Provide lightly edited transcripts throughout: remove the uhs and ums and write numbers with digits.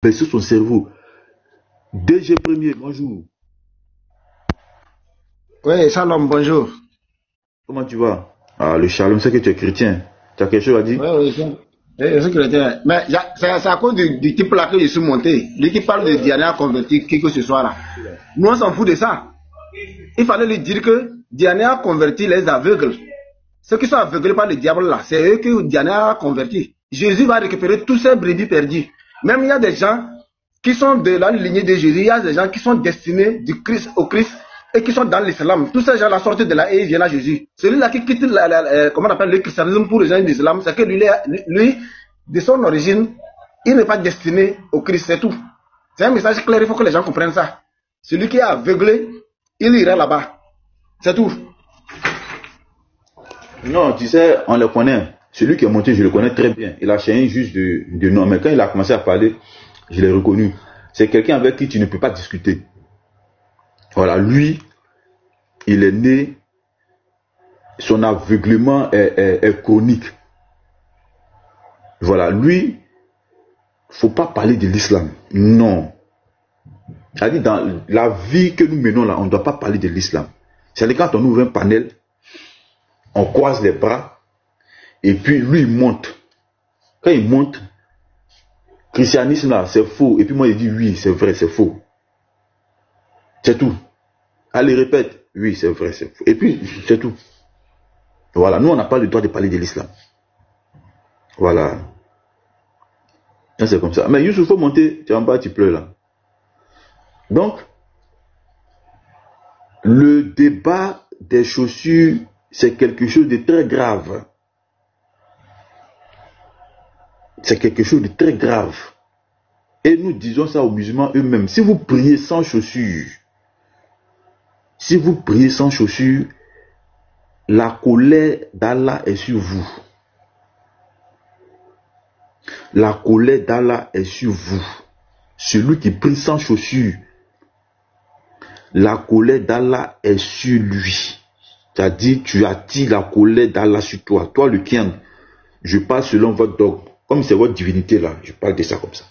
baisser son cerveau. DG Premier, bonjour. Oui, Shalom, bonjour. Comment tu vas? Ah, le Shalom, c'est que tu es chrétien. Tu as quelque chose à dire? Oui, je suis chrétien. Mais c'est à cause du type là que je suis monté. Lui qui parle de Diana converti, qui que ce soit là. Nous, on s'en fout de ça. Il fallait lui dire que Diana a converti les aveugles. Ceux qui sont aveuglés par le diable là, c'est eux que Diana a converti. Jésus va récupérer tous ces brebis perdus. Même il y a des gens qui sont de la lignée de Jésus, il y a des gens qui sont destinés du Christ au Christ et qui sont dans l'islam. Tous ces gens-là sortent de là et ils viennent à Jésus. Celui-là qui quitte comment on appelle le christianisme pour rejoindre l'islam, c'est que lui, de son origine, il n'est pas destiné au Christ, c'est tout. C'est un message clair, il faut que les gens comprennent ça. Celui qui est aveuglé, il ira là-bas. C'est tout. Non, tu sais, on le connaît. Celui qui est monté, je le connais très bien. Il a changé juste de nom. Mais quand il a commencé à parler, je l'ai reconnu. C'est quelqu'un avec qui tu ne peux pas discuter. Voilà, lui, il est né, son aveuglement est chronique. Voilà, lui, il ne faut pas parler de l'islam. Non. C'est-à-dire, dans la vie que nous menons là, on ne doit pas parler de l'islam. C'est-à-dire, quand on ouvre un panel, on croise les bras, et puis lui, il monte. Quand il monte, christianisme là, c'est faux. Et puis moi, il dit oui, c'est vrai, c'est faux. C'est tout. Allez, répète. Oui, c'est vrai, c'est faux. Et puis, c'est tout. Voilà, nous, on n'a pas le droit de parler de l'islam. Voilà. C'est comme ça. Mais Youssou, il faut monter. Tu es en bas, tu pleures là. Donc, le débat des chaussures, c'est quelque chose de très grave. C'est quelque chose de très grave. Et nous disons ça aux musulmans eux-mêmes. Si vous priez sans chaussures, la colère d'Allah est sur vous. La colère d'Allah est sur vous. Celui qui prie sans chaussures, la colère d'Allah est sur lui. C'est-à-dire, tu attires la colère d'Allah sur toi. Toi, le Kian, je parle selon votre dogme. Comme c'est votre divinité là, je parle de ça comme ça.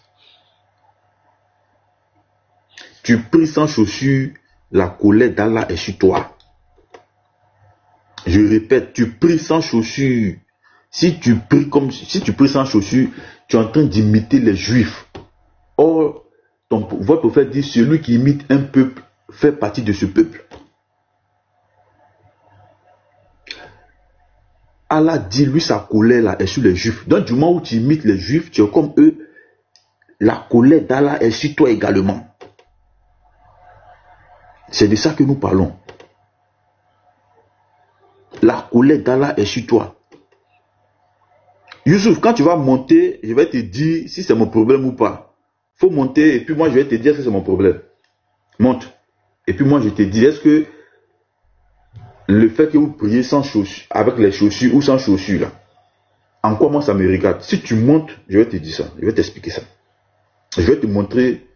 Tu pries sans chaussures, la colère d'Allah est sur toi. Je répète, tu pries sans chaussures. Si tu pries sans chaussures, tu es en train d'imiter les Juifs. Or, votre prophète dit, celui qui imite un peuple fait partie de ce peuple. Allah dit, lui, sa colère là est sur les Juifs. Donc, du moment où tu imites les Juifs, tu es comme eux, la colère d'Allah est sur toi également. C'est de ça que nous parlons. La colère d'Allah est sur toi. Youssouf, quand tu vas monter, je vais te dire si c'est mon problème ou pas. Il faut monter et puis moi je vais te dire si c'est mon problème. Monte. Et puis moi je te dis, est-ce que le fait que vous priez sans chaussures, avec les chaussures ou sans chaussures là, en quoi moi ça me regarde? Si tu montes, je vais te dire ça. Je vais t'expliquer ça. Je vais te montrer.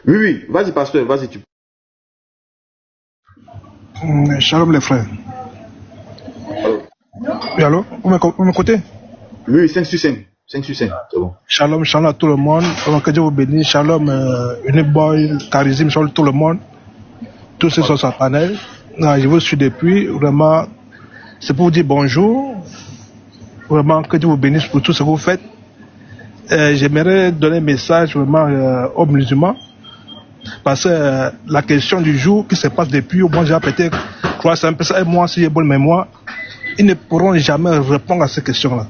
Oui, vas-y pasteur, vas-y tu. Shalom les frères. Allô? Oui, allô? Vous m'écoutez? Oui, 5 sur 5. 5 sur 5, c'est bon. Shalom, shalom à tout le monde. Que Dieu vous bénisse. Shalom, Uniboy, Charisme, shalom tout le monde. Tous ceux qui sont sur le panel. Je vous suis depuis. Vraiment, c'est pour vous dire bonjour. Vraiment, que Dieu vous bénisse pour tout ce que vous faites. J'aimerais donner un message vraiment aux musulmans. Parce que la question du jour qui se passe depuis, moi j'ai peut-être, je crois c'est un peu ça, et moi si j'ai bonne mémoire, ils ne pourront jamais répondre à ces questions-là.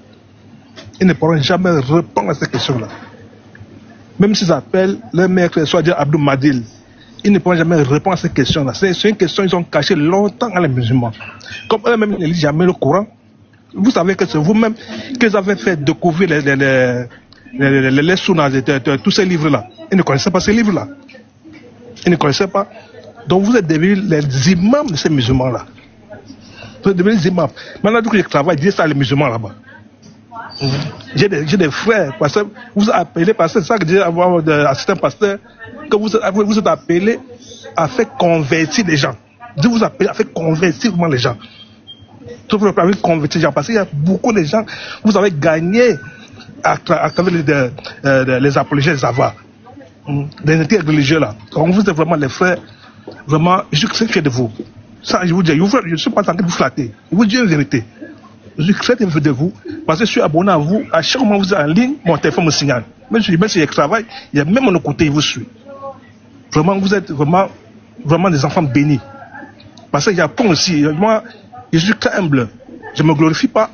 Ils ne pourront jamais répondre à ces questions-là. Même s'ils appellent le maître, soit dire Abdou Madil, ils ne pourront jamais répondre à ces questions-là. C'est une question qu'ils ont cachée longtemps à les musulmans. Comme eux-mêmes ne lisent jamais le Coran, vous savez que c'est vous-même qu'ils avez fait découvrir les sunnas de tous ces livres-là. Ils ne connaissaient pas ces livres-là. Ils ne connaissaient pas. Donc vous êtes devenus les imams de ces musulmans-là. Vous êtes devenus les imams. Maintenant, que je travaille, je dis ça à les musulmans là-bas. J'ai des frères, parce que vous appelez, parce que c'est ça que je dis à certains pasteurs, que vous êtes appelés à faire convertir les gens. Je vous appelle à faire convertir vraiment les gens. Tout le monde convertir les gens, parce qu'il y a beaucoup de gens, vous avez gagné à travers les apologètes, les avars, les intérêts religieux là. Donc vous êtes vraiment les frères, vraiment, je suis très fier de vous. Ça, je vous dis, je ne suis pas en train de vous flatter. Je vous dis une vérité. Je suis très fier de vous, parce que je suis abonné à vous. À chaque moment que vous êtes en ligne, mon téléphone me signale. Même si je travaille, il y a même mon côté, il vous suit. Vraiment, vous êtes vraiment des enfants bénis. Parce que j'apprends aussi, moi, je suis très humble. Je ne me glorifie pas,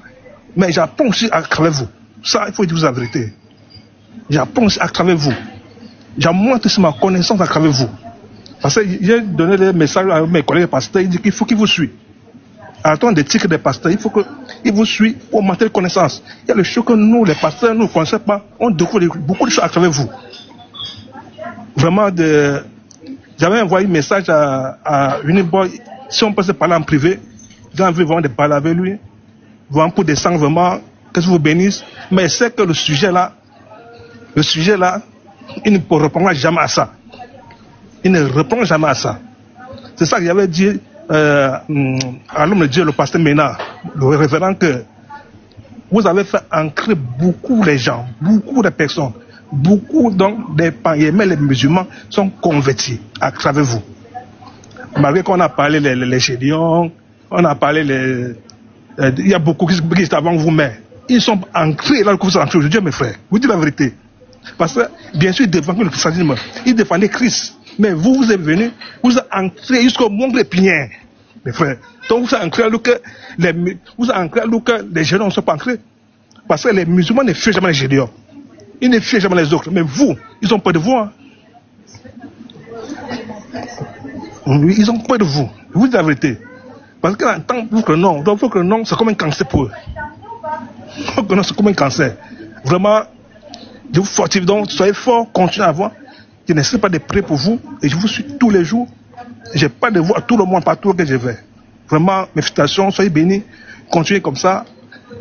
mais j'apprends aussi à travers vous. Ça, il faut dire la vérité. J'apprends aussi à travers vous. J'augmente aussi ma connaissance à travers vous. Parce que j'ai donné des messages à mes collègues pasteurs, ils disent qu'il faut qu'ils vous suivent. À temps des titres des pasteurs, il faut qu'ils vous suivent pour augmenter les connaissances. Il y a le choix que nous, les pasteurs, nous ne connaissons pas. On découvre beaucoup de choses à travers vous. Vraiment, j'avais envoyé un message à Uniboy. Si on peut se parler en privé, j'ai envie vraiment de parler avec lui. Vraiment pour descendre vraiment, que je vous bénisse. Mais c'est que le sujet là, il ne répondra jamais à ça. Il ne répond jamais à ça. C'est ça que j'avais dit à l'homme de Dieu, le pasteur Ménard, le révérend, que vous avez fait entrer beaucoup de gens, beaucoup de personnes, beaucoup donc des païens, les musulmans sont convertis à travers vous. Malgré qu'on a parlé les Gélions, on a parlé il y a beaucoup qui étaient avant vous, mais ils sont entrés là où vous êtes entrés aujourd'hui, mes frères. Vous dites la vérité. Parce que, bien sûr, ils défendaient le christianisme, ils défendaient Christ. Mais vous êtes venus, vous êtes entrés jusqu'au monde des Piniens, mes frères. Donc vous êtes entrés alors que les Gélions ne sont pas entrés. Parce que les musulmans ne fuient jamais les Gélions. Ils ne fuient jamais les autres. Mais vous, ils ont peur de vous. Hein. Oui, ils ont peur de vous. Vous dites la vérité. Parce que tant que non, c'est comme un cancer pour eux. C'est comme un cancer. Vraiment, je vous fortifie. Donc, soyez forts, continuez à voir. Je n'essaie pas de prier pour vous et je vous suis tous les jours. Je n'ai pas de vous à tout le monde, partout que je vais. Vraiment, mes félicitations, soyez bénis. Continuez comme ça.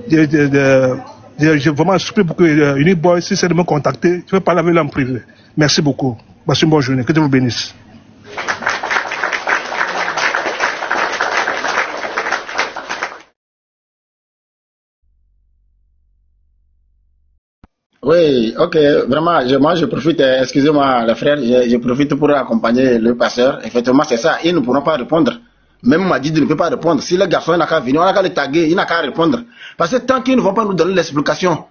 J'ai vraiment supplie beaucoup Uniboy, si c'est de me contacter, je vais parler avec lui en privé. Merci beaucoup. Passez une bonne journée. Que Dieu vous bénisse. Oui, ok, vraiment, moi je profite, excusez-moi les frères, je profite pour accompagner le pasteur. Effectivement, c'est ça, ils ne pourront pas répondre. Même Majid ne peut pas répondre. Si le garçon n'a qu'à venir, on n'a qu'à le taguer, il n'a qu'à répondre. Parce que tant qu'ils ne vont pas nous donner l'explication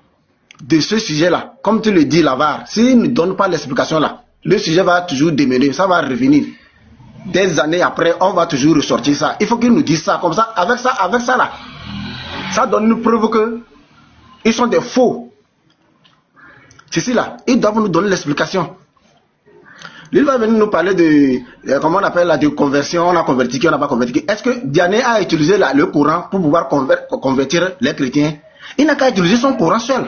de ce sujet-là, comme tu le dis, Lavar, s'ils ne donnent pas l'explication là, le sujet va toujours démêler, ça va revenir. Des années après, on va toujours ressortir ça. Il faut qu'ils nous disent ça, comme ça, avec ça là. Ça donne une preuve que ils sont des faux. C'est là, ils doivent nous donner l'explication. Il va venir nous parler de, comment on appelle là, de conversion, on a converti qui, on n'a pas converti. Est-ce que Diané a utilisé le Coran pour pouvoir convertir les chrétiens? Il n'a qu'à utiliser son Coran seul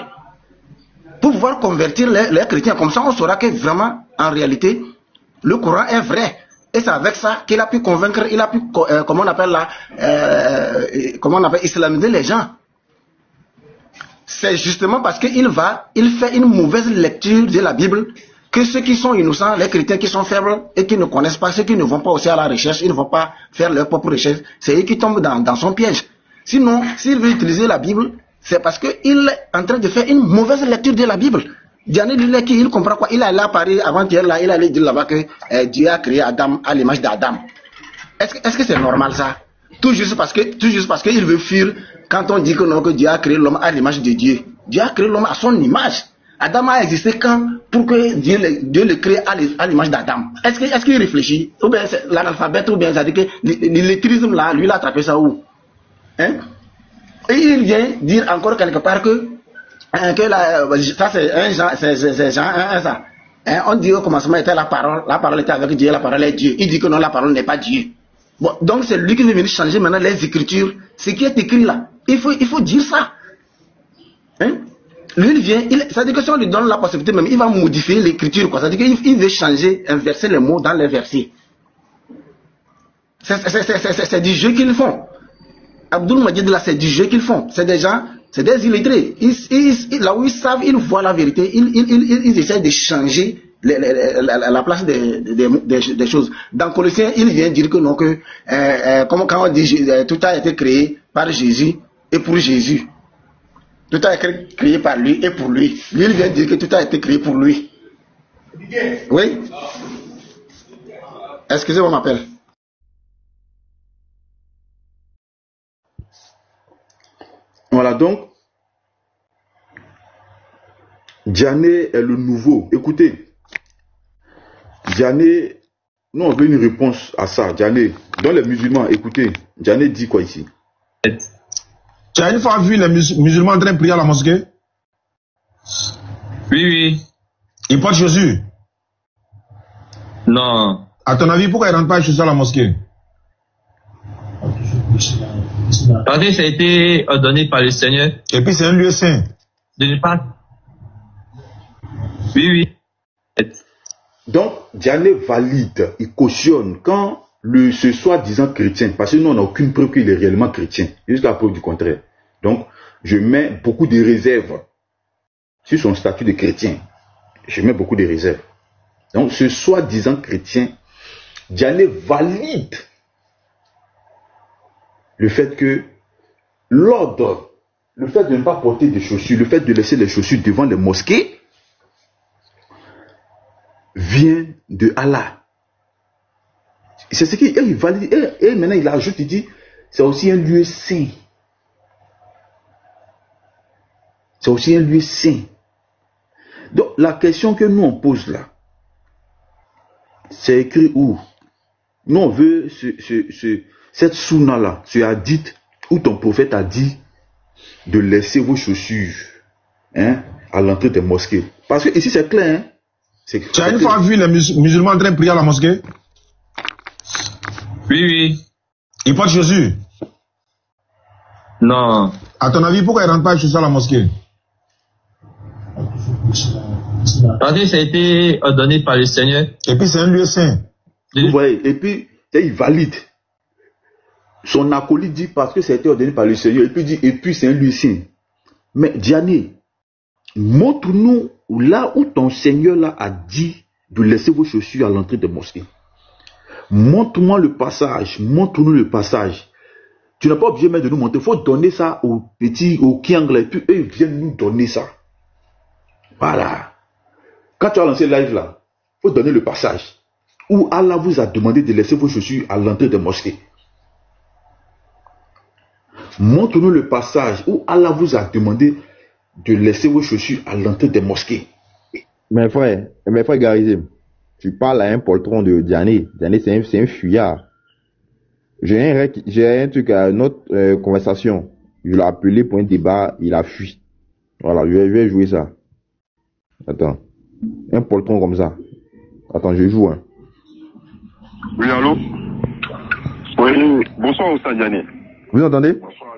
pour pouvoir convertir les chrétiens. Comme ça, on saura que vraiment, en réalité, le Coran est vrai. Et c'est avec ça qu'il a pu convaincre, il a pu, comment on appelle là, islamiser les gens. C'est justement parce qu'il fait une mauvaise lecture de la Bible que ceux qui sont innocents, les chrétiens qui sont faibles et qui ne connaissent pas, ceux qui ne vont pas aussi à la recherche, ils ne vont pas faire leur propre recherche, c'est eux qui tombent dans son piège. Sinon, s'il veut utiliser la Bible, c'est parce qu'il est en train de faire une mauvaise lecture de la Bible. Diane, il comprend quoi? Il est allé à Paris avant-hier, là, il allait dire là-bas que Dieu a créé Adam à l'image d'Adam. Est-ce que c'est normal ça? Tout juste parce qu'il veut fuir quand on dit que non, que Dieu a créé l'homme à l'image de Dieu. Dieu a créé l'homme à son image. Adam a existé quand pour que Dieu le crée à l'image d'Adam. Est-ce qu'il réfléchit? Ou bien c'est l'analphabète, ou bien ça dit que l'illettrisme là, lui il a attrapé ça où? Hein? Et il vient dire encore quelque part que ça c'est un Jean, c'est Jean 1, ça. Hein? On dit au commencement était la parole était avec Dieu, la parole est Dieu. Il dit que non, la parole n'est pas Dieu. Bon, donc c'est lui qui veut venir changer maintenant les écritures. Ce qui est écrit là, il faut dire ça. Hein? Lui il vient, ça dit que si on lui donne la possibilité même, il va modifier l'écriture. Ça dit qu'il veut changer, inverser les mots dans les versets. C'est du jeu qu'ils font. Abdoul Majid là, c'est du jeu qu'ils font. C'est des gens, c'est des illettrés. Là où ils savent, ils voient la vérité, ils essaient de changer la place des choses. Dans Colossiens, il vient dire que non, que quand on dit tout a été créé par Jésus et pour Jésus. tout a été créé par lui et pour lui. Lui, il vient dire que tout a été créé pour lui. Oui? Excusez-moi, m'appelle. Voilà, donc, Diané est le nouveau. Écoutez, Diané, nous on veut une réponse à ça. Diané, dans les musulmans, écoutez, Diané dit quoi ici? Tu as une fois vu les musulmans en train de prier à la mosquée? Oui, oui. Ils portent Jésus? Non. À ton avis, pourquoi ils ne rentrent pas Jésus à la mosquée? Parce que ça a été ordonné par le Seigneur. Et puis c'est un lieu saint. De ne pas. Oui, oui. Donc, Diané valide, il cautionne quand ce soi-disant chrétien, parce que nous on n'a aucune preuve qu'il est réellement chrétien, jusqu'à la preuve du contraire. Donc, je mets beaucoup de réserves sur son statut de chrétien. Je mets beaucoup de réserves. Donc, ce soi-disant chrétien, Diané valide le fait que l'ordre, le fait de ne pas porter de chaussures, le fait de laisser les chaussures devant les mosquées, vient de Allah. C'est ce qu'il valide. Et maintenant, il ajoute, il dit, c'est aussi un lieu saint. C'est aussi un lieu saint. Donc, la question que nous on pose là, c'est écrit où? Nous on veut cette sunna là, ce hadith où ton prophète a dit de laisser vos chaussures à l'entrée des mosquées. Parce que ici c'est clair. Tu as une fois vu les musulmans en train de prier à la mosquée? Oui, oui. Ils portent Jésus? Non. À ton avis, pourquoi ils ne rentrent pas Jésus à la mosquée? Parce que ça a été ordonné par le Seigneur. Et puis c'est un lieu saint. Vous voyez, et puis il valide. Son acolyte dit parce que ça a été ordonné par le Seigneur, et puis dit, et puis c'est un lieu saint. Mais Diané, montre-nous là où ton Seigneur là a dit de laisser vos chaussures à l'entrée des mosquées. Montre-moi le passage, montre-nous le passage. Tu n'as pas obligé même de nous montrer, il faut donner ça aux petits, aux Kianglais, et puis eux ils viennent nous donner ça. Voilà. Quand tu as lancé le live là, il faut donner le passage où Allah vous a demandé de laisser vos chaussures à l'entrée des mosquées. Montre-nous le passage où Allah vous a demandé de laisser vos chaussures à l'entrée des mosquées. Mes frères Garizim, tu parles à un poltron de Diané. Diané, c'est un fuyard. J'ai un truc à notre conversation. Je l'ai appelé pour un débat, il a fui. Voilà, je vais jouer ça. Attends. Un poltron comme ça. Attends, je joue. Oui, allô? Oui, bonsoir Oustad Diané. Vous entendez? Bonsoir,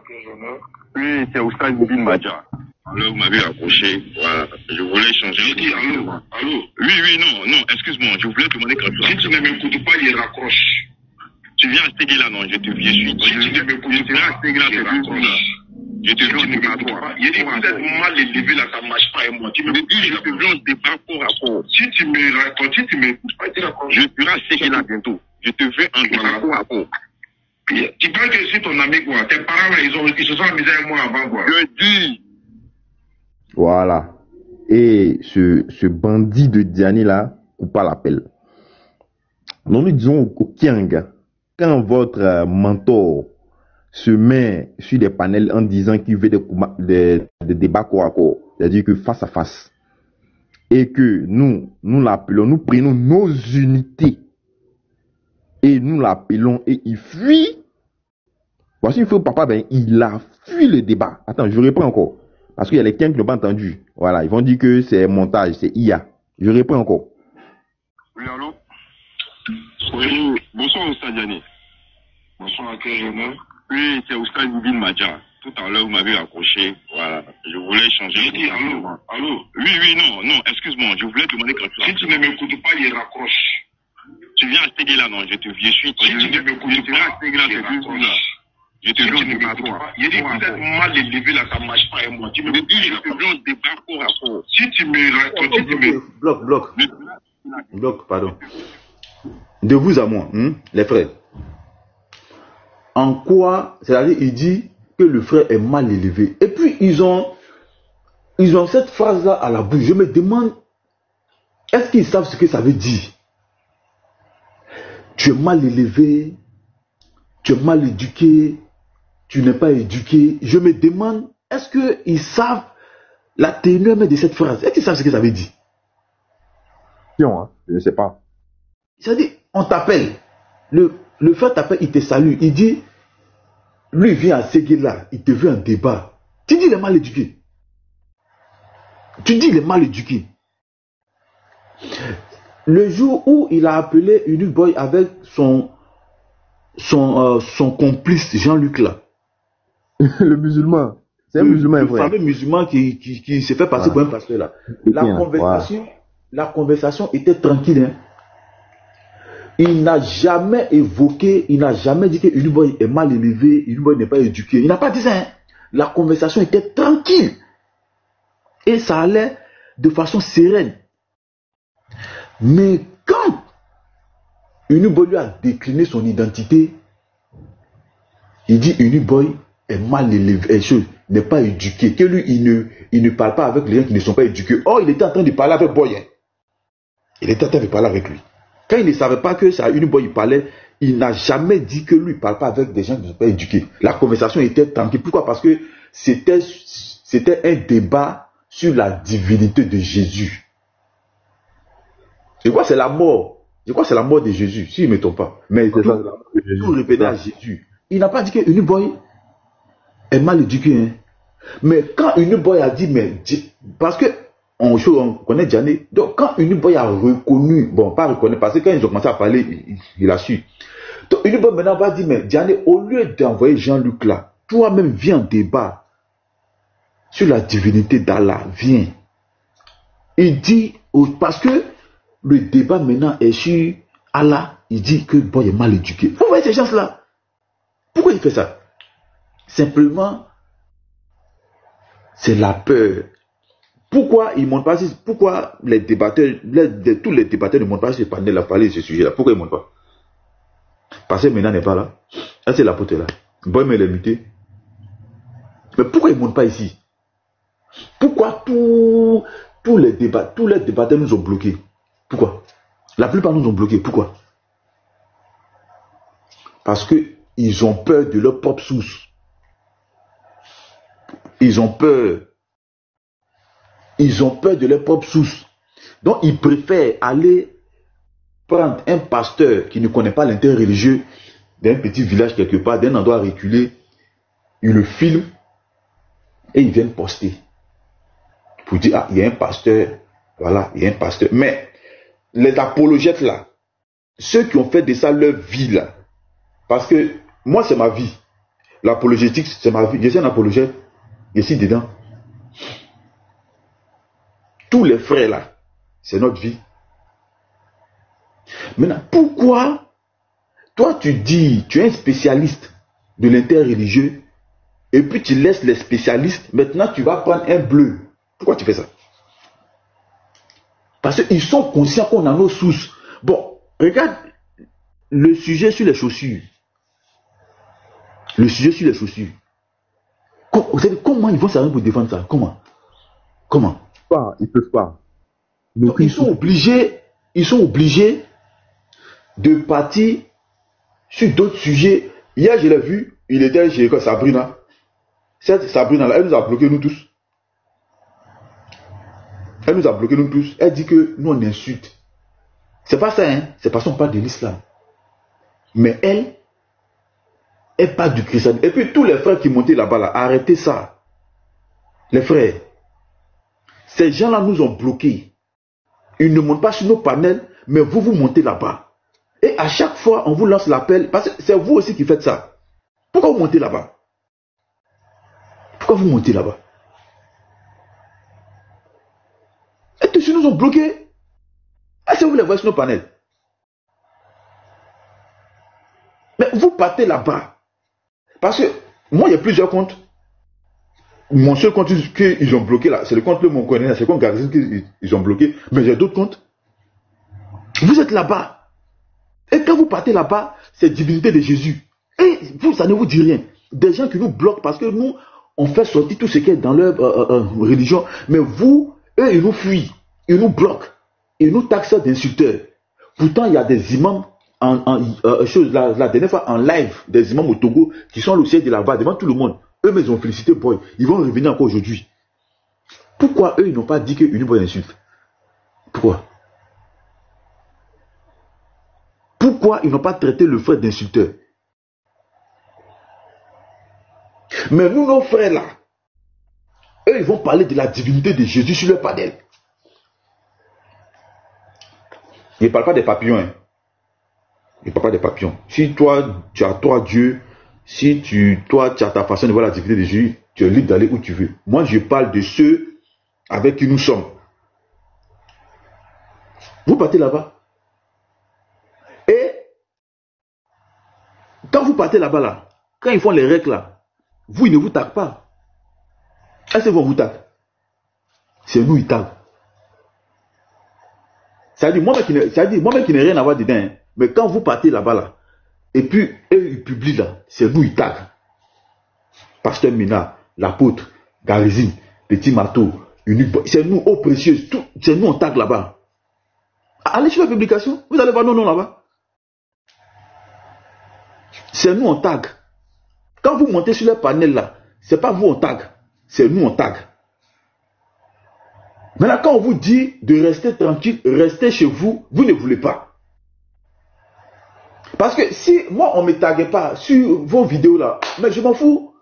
oui, c'est Oustad Bin Madja. Alors, vous m'avez accroché, voilà. Je voulais changer. J'ai dit allô? Allô? Oui, non, excuse-moi, je voulais demander quelque chose. Si tu ne m'écoutes pas, il raccroche. Tu viens à Stégué là, non? Je suis. Si tu ne m'écoutes pas, je te veux en débat. Il dit, vous êtes mal élevé là, ça ne marche pas, et moi. Tu me dis, je te veux en débat pour rapport. Si tu m'écoutes pas, tu raccroches. Je serai à Stégué là bientôt. Je te veux en débat pour rapport. Tu penses que je suis ton ami, quoi? Tes parents là, ils se sont amusés avec moi avant, quoi. Je dis. Voilà. Et ce bandit de Diané là, coupe pas l'appel. Nous lui disons au Kiang, quand votre mentor se met sur des panels en disant qu'il veut des débats corps à corps, c'est-à-dire que face à face, et que nous l'appelons, nous prenons nos unités et nous l'appelons et il fuit. Voici une fois papa, il a fui le débat. Attends, je réponds encore. Parce qu'il y a les qui n'ont pas entendu. Voilà, ils vont dire que c'est montage, c'est IA. Je réponds encore. Oui, allô? Oui, bonsoir Oustad Diané. Bonsoir à quel honneur? Oui, c'est Oustad Bin Madja. Tout à l'heure, vous m'avez accroché. Voilà, je voulais changer. J'ai dit allô? Allô? Oui, non, excuse-moi, je voulais demander quelque chose. Si tu ne m'écoutes pas, il raccroche. Tu viens à Stégué là, non? Je suis. Si tu ne m'écoutes pas, il raccroche. Je te veux en débat pour rapport. Il dit, vous êtes mal élevé là, ça ne marche pas, et moi. Tu me dis, je te veux en débat pour rapport. Si tu me racontes, Bloc, pardon. De vous à moi, les frères. En quoi, c'est-à-dire, il dit que le frère est mal élevé. Et puis, ils ont Ils ont cette phrase-là à la bouche. Je me demande, est-ce qu'ils savent ce que ça veut dire? Tu es mal élevé, tu es mal éduqué, tu n'es pas éduqué. Je me demande, est-ce qu'ils savent la teneur même de cette phrase? Est-ce qu'ils savent ce que ça veut dire? Hein? Je ne sais pas. C'est-à-dire, on t'appelle. Le frère t'appelle, il te salue. Il dit, lui il vient à Séguéla, il te veut un débat. Tu dis il est mal éduqué. Tu dis il est mal éduqué. Le jour où il a appelé Unique Boy avec son complice Jean-Luc là. Le musulman. C'est un musulman, vrai. Le fameux musulman qui s'est fait passer pour un pasteur là. La conversation était tranquille. Hein. Il n'a jamais évoqué, il n'a jamais dit que Unique Boy est mal élevé, Unique Boy n'est pas éduqué. Il n'a pas dit ça. Hein. La conversation était tranquille. Et ça allait de façon sereine. Mais quand Unique Boy lui a décliné son identité, il dit Unique Boy est mal élevé, n'est pas éduqué, que lui il ne parle pas avec les gens qui ne sont pas éduqués. Or il était en train de parler avec Boy. Hein. Il était en train de parler avec lui. Quand il ne savait pas que ça Unique Boy il parlait, il n'a jamais dit que lui ne parle pas avec des gens qui ne sont pas éduqués. La conversation était tranquille. Pourquoi? Parce que c'était un débat sur la divinité de Jésus. Je crois que c'est la mort. Je crois que c'est la mort de Jésus, si je ne me trompe pas. Mais tout répété à Jésus. Il n'a pas dit que Unique Boy est mal éduqué. Hein. Mais quand Unique Boy a dit, parce que on connaît Diané, donc quand Unique Boy a reconnu, bon, pas reconnu, parce que quand ils ont commencé à parler, il a su. Donc Unique Boy maintenant va dire, mais Diané, au lieu d'envoyer Jean-Luc là, toi-même viens en débat sur la divinité d'Allah, viens. Il dit, parce que le débat maintenant est sur Allah, il dit que Boy est mal éduqué. Vous voyez ces gens-là? Pourquoi il fait ça? Simplement, c'est la peur. Pourquoi ils ne montent pas? Pourquoi les débatteurs, tous les débatteurs ne montent pas sur ce panel à parler de ce sujet-là? Pourquoi ils ne montent pas? Parce que maintenant n'est pas là. Là, c'est l'apôtre là. Boy, mais il est muté. Mais pourquoi ils ne montent pas ici? Pourquoi tous les débatteurs nous ont bloqués? Pourquoi? La plupart nous ont bloqués. Pourquoi? Parce qu'ils ont peur de leur propre source. Ils ont peur. Ils ont peur de leur propre source. Donc, ils préfèrent aller prendre un pasteur qui ne connaît pas l'intérêt religieux d'un petit village quelque part, d'un endroit reculé. Ils le filment et ils viennent poster. Pour dire, ah, il y a un pasteur. Voilà, il y a un pasteur. Mais les apologètes là, ceux qui ont fait de ça leur vie là, parce que moi c'est ma vie. L'apologétique c'est ma vie. Je suis un apologète. Je suis dedans. Tous les frères là, c'est notre vie. Maintenant, pourquoi toi tu dis, tu es un spécialiste de l'interreligieux et puis tu laisses les spécialistes, maintenant tu vas prendre un bleu. Pourquoi tu fais ça? Parce qu'ils sont conscients qu'on a nos sources. Bon, regarde le sujet sur les chaussures. Le sujet sur les chaussures. Vous savez comment ils vont s'arrêter pour défendre ça? Comment? Ils peuvent pas. Donc, ils sont obligés de partir sur d'autres sujets. Hier, je l'ai vu, il était chez Sabrina. Cette Sabrina là, elle nous a bloqué nous tous. Elle nous a bloqué nous tous. Elle dit que nous on insulte. C'est pas ça, hein. C'est parce qu'on parle de l'islam. Mais elle parle du christianisme. Et puis tous les frères qui montaient là-bas, là, arrêtez ça. Les frères. Ces gens-là nous ont bloqués. Ils ne montent pas sur nos panels, mais vous montez là-bas. Et à chaque fois, on vous lance l'appel, parce que c'est vous aussi qui faites ça. Pourquoi vous montez là-bas? Pourquoi vous montez là-bas? Et tous nous ont bloqués. Est-ce que vous les voyez sur nos panels? Mais vous partez là-bas. Parce que moi, il y a plusieurs comptes. Mon seul compte qu'ils ont bloqué là, c'est le compte de mon connaisseur, c'est le compte Garizine qu'ils ont bloqué. Mais j'ai d'autres comptes. Vous êtes là-bas. Et quand vous partez là-bas, c'est divinité de Jésus. Et vous, ça ne vous dit rien. Des gens qui nous bloquent parce que nous, on fait sortir tout ce qui est dans leur religion. Mais vous, eux, ils nous fuient, ils nous bloquent, ils nous taxent d'insulteurs. Pourtant, il y a des imams, la dernière fois en live, des imams au Togo qui sont au siège de là-bas devant tout le monde. Eux, mais ils ont félicité Boy. Ils vont revenir encore aujourd'hui. Pourquoi eux, ils n'ont pas dit qu'une bonne insulte? Pourquoi? Pourquoi ils n'ont pas traité le frère d'insulteur? Mais nous, nos frères là, eux, ils vont parler de la divinité de Jésus sur leur panel. Ils ne parlent pas des papillons. Hein. Ils ne parlent pas des papillons. Si toi, tu as toi Dieu, si toi, tu as ta façon de voir la divinité de Jésus, tu es libre d'aller où tu veux. Moi, je parle de ceux avec qui nous sommes. Vous partez là-bas. Et quand vous partez là-bas, là, quand ils font les règles là, vous, ils ne vous taguent pas. Est-ce qu'ils vont vous taguer? C'est nous, ils taguent. Ça dit moi-même qui n'ai rien à voir dedans. Hein. Mais quand vous partez là-bas, là, et puis eux, ils publient là, c'est nous, ils taguent. Pasteur Mina, l'apôtre, Garizine, Petit Marteau, c'est nous, eau précieuse, c'est nous, on tague là-bas. Allez sur la publication, vous allez voir nos noms là-bas. C'est nous, on tag. Quand vous montez sur le panel là, c'est pas vous, on tag. C'est nous, on tag. Maintenant, quand on vous dit de rester tranquille, restez chez vous, vous ne voulez pas. Parce que si moi, on ne me taguait pas sur vos vidéos là, mais je m'en fous.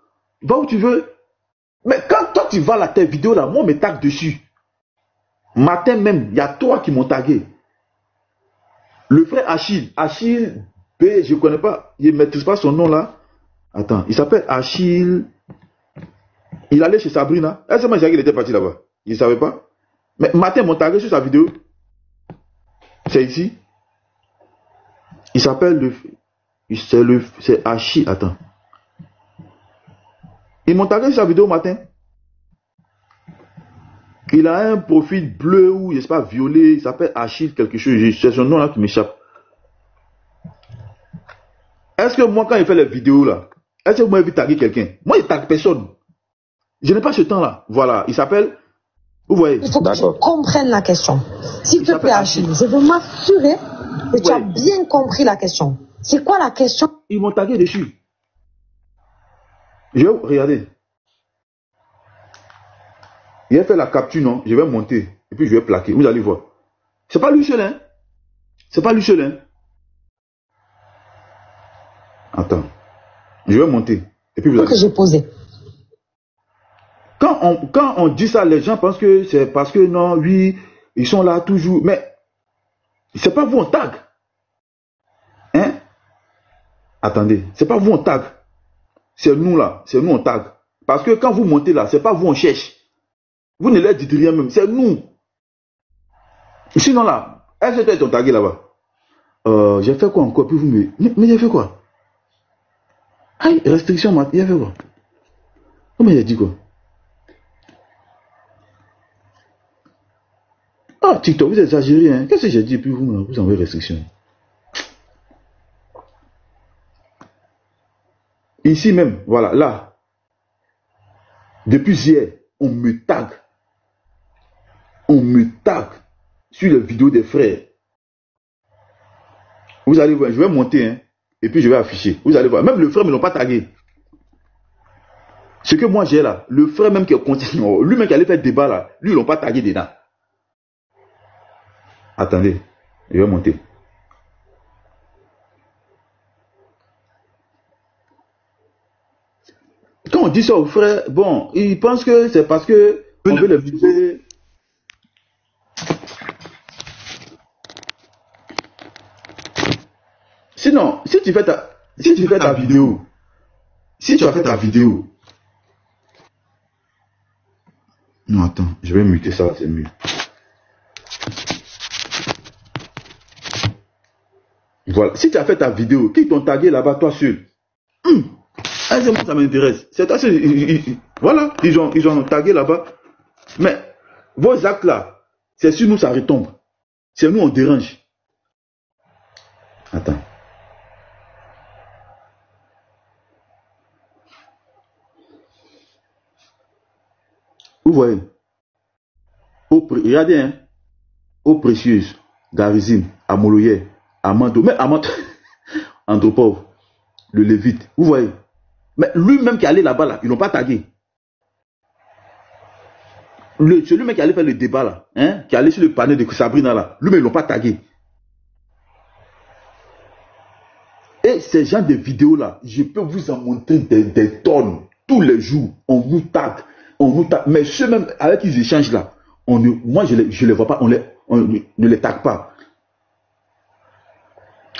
Va où tu veux. Mais quand toi, tu vas là, tes vidéos là, moi, on me tague dessus. Matin même, il y a toi qui m'ont tagué. Le frère Achille B, je ne connais pas, il ne maîtrise pas son nom là. Attends, il s'appelle Achille. Il allait chez Sabrina. Est-ce que moi, il était parti là-bas? Il ne savait pas. Mais matin, mon tagué sur sa vidéo. C'est ici. Il s'appelle c'est Achille. Attends. Ils m'ont tagué sur sa vidéo matin. Il a un profil bleu ou, je ne sais pas, violet. Il s'appelle Achille quelque chose. C'est son nom là qui m'échappe. Est-ce que moi, quand il fait les vidéos là, est-ce que moi, il veut taguer quelqu'un? Moi, il tague personne. Je n'ai pas ce temps-là. Voilà. Il s'appelle. Vous voyez? Il faut que tu comprennes la question. S'il te plaît, Achille, je veux m'assurer que tu as bien compris la question. C'est quoi la question? Ils m'ont tagué dessus. Je vais regarder. Il a fait la capture, non? Je vais monter. Et puis je vais plaquer. Vous allez voir. C'est pas lui seul, hein? C'est pas lui seul, hein? Attends. Je vais monter. Et puis vous allez... que j'ai posé. Quand on dit ça, les gens pensent que c'est parce que non, oui, ils sont là toujours. Mais c'est pas vous on tag. Hein? Attendez, c'est pas vous on tag. C'est nous là, c'est nous on tag. Parce que quand vous montez là, c'est pas vous on cherche. Vous ne leur dites rien même, c'est nous. Sinon là, est-ce que tu es tagué là-bas? J'ai fait quoi encore? Puis vous me... Mais j'ai fait quoi? Aïe, restriction, il a fait quoi? Comment il a dit quoi? Ah, TikTok, vous exagérez, hein? Qu'est-ce que j'ai dit? Puis vous envoyez restriction. Ici même, voilà, là. Depuis hier, on me tag. On me tag sur les vidéos des frères. Vous allez voir, je vais monter, hein, et puis je vais afficher. Vous allez voir, même le frère ne me l'ont pas tagué. Ce que moi j'ai là, le frère même qui continue, lui-même qui allait faire débat là, lui, ils ne l'ont pas tagué dedans. Attendez, je vais monter. Quand on dit ça aux frères, bon, ils pensent que c'est parce que on veut le viser. Sinon, si tu fais ta vidéo, si tu as fait ta vidéo. Non, attends, je vais muter ça, c'est mieux. Voilà. Si tu as fait ta vidéo, qui t'ont tagué là-bas, toi seul, ça m'intéresse. C'est toi seul. Voilà, ils ont tagué là-bas. Mais vos actes là, c'est sur nous, ça retombe. C'est nous, on dérange. Attends. Vous voyez. Regardez, hein. Eau précieuse, Garizim, Amoloye, Amando, mais Amando, Andropov, le Lévite. Vous voyez. Mais lui-même qui est allé là-bas, là, ils n'ont pas tagué. Celui-même qui allait faire le débat, là, hein, qui allait sur le panel de Sabrina, là, lui-même, ils ne l'ont pas tagué. Et ces genres de vidéos-là, je peux vous en montrer des tonnes. Tous les jours, on nous tague. Mais ceux même avec qui ils échangent là, moi je les vois pas, on ne les tague pas.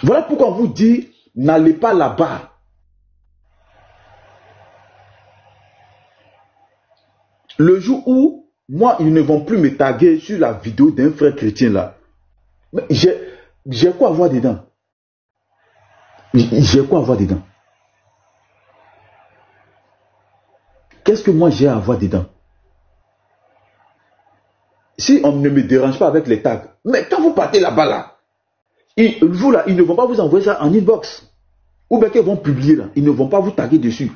Voilà pourquoi on vous dit, n'allez pas là-bas. Le jour où, moi, ils ne vont plus me taguer sur la vidéo d'un frère chrétien là, j'ai quoi à voir dedans? J'ai quoi à voir dedans? Qu'est-ce que moi j'ai à voir dedans? Si on ne me dérange pas avec les tags, mais quand vous partez là-bas, là, ils ne vont pas vous envoyer ça en inbox. Ou bien qu'ils vont publier là, ils ne vont pas vous taguer dessus.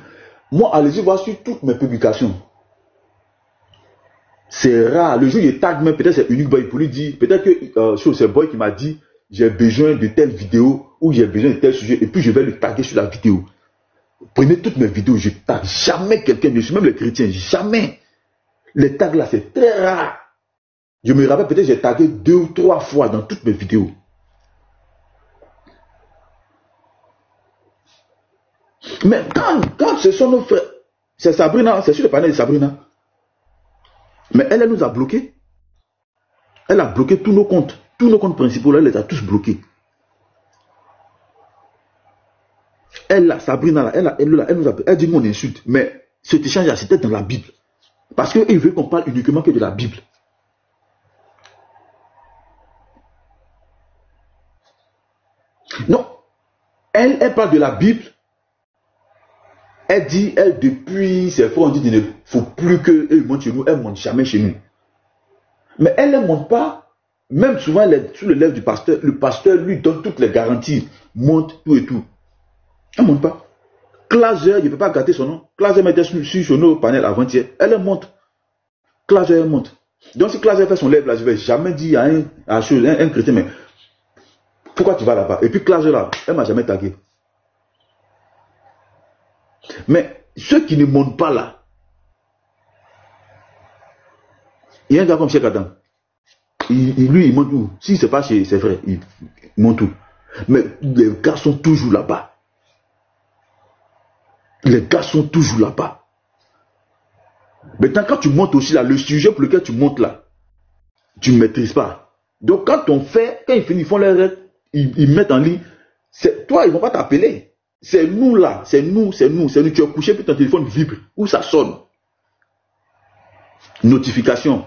Moi, allez-y voir sur toutes mes publications. C'est rare. Le jour où il tag, même peut-être c'est Unique Boy pour lui dire, peut-être que c'est Boy qui m'a dit, j'ai besoin de telle vidéo ou j'ai besoin de tel sujet, et puis je vais le taguer sur la vidéo. Prenez toutes mes vidéos, je tag jamais quelqu'un dessus, même les chrétiens, jamais. Les tags là, c'est très rare. Je me rappelle, peut-être j'ai tagué 2 ou 3 fois dans toutes mes vidéos. Mais quand ce sont nos frères, c'est Sabrina, c'est sur le panel de Sabrina. Mais elle nous a bloqués. Elle a bloqué tous nos comptes principaux, là, elle les a tous bloqués. Sabrina, elle dit mon insulte, mais cet échange-là, c'était dans la Bible. Parce qu'il veut qu'on parle uniquement que de la Bible. Non, elle parle de la Bible. Elle dit, depuis ses frères, on dit qu'il ne faut plus qu'elle monte chez nous, elle ne monte jamais chez nous. Mais elle ne monte pas, même souvent sous le lèvre du pasteur, le pasteur lui donne toutes les garanties, monte tout et tout. Elle ne monte pas. Claser, je ne peux pas gâter son nom. Claser mettait sur nos panels avant-hier. Elle monte. Claser, elle monte. Donc si Claser fait son lèvre là, je ne vais jamais dire à un chrétien, mais pourquoi tu vas là-bas? Et puis Claser là, elle ne m'a jamais tagué. Mais ceux qui ne montent pas là, il y a un gars comme Cheikh Adam. Lui, il monte où? Si ce n'est pas chez ses frères, il monte où? Mais les gars sont toujours là-bas. Les gars sont toujours là-bas. Maintenant, quand tu montes aussi là, le sujet pour lequel tu montes là, tu ne maîtrises pas. Donc, quand ils finissent, ils font les règles, ils mettent en ligne, toi, ils ne vont pas t'appeler. C'est nous là, c'est nous. Tu es couché, puis ton téléphone vibre, ou ça sonne. Notification.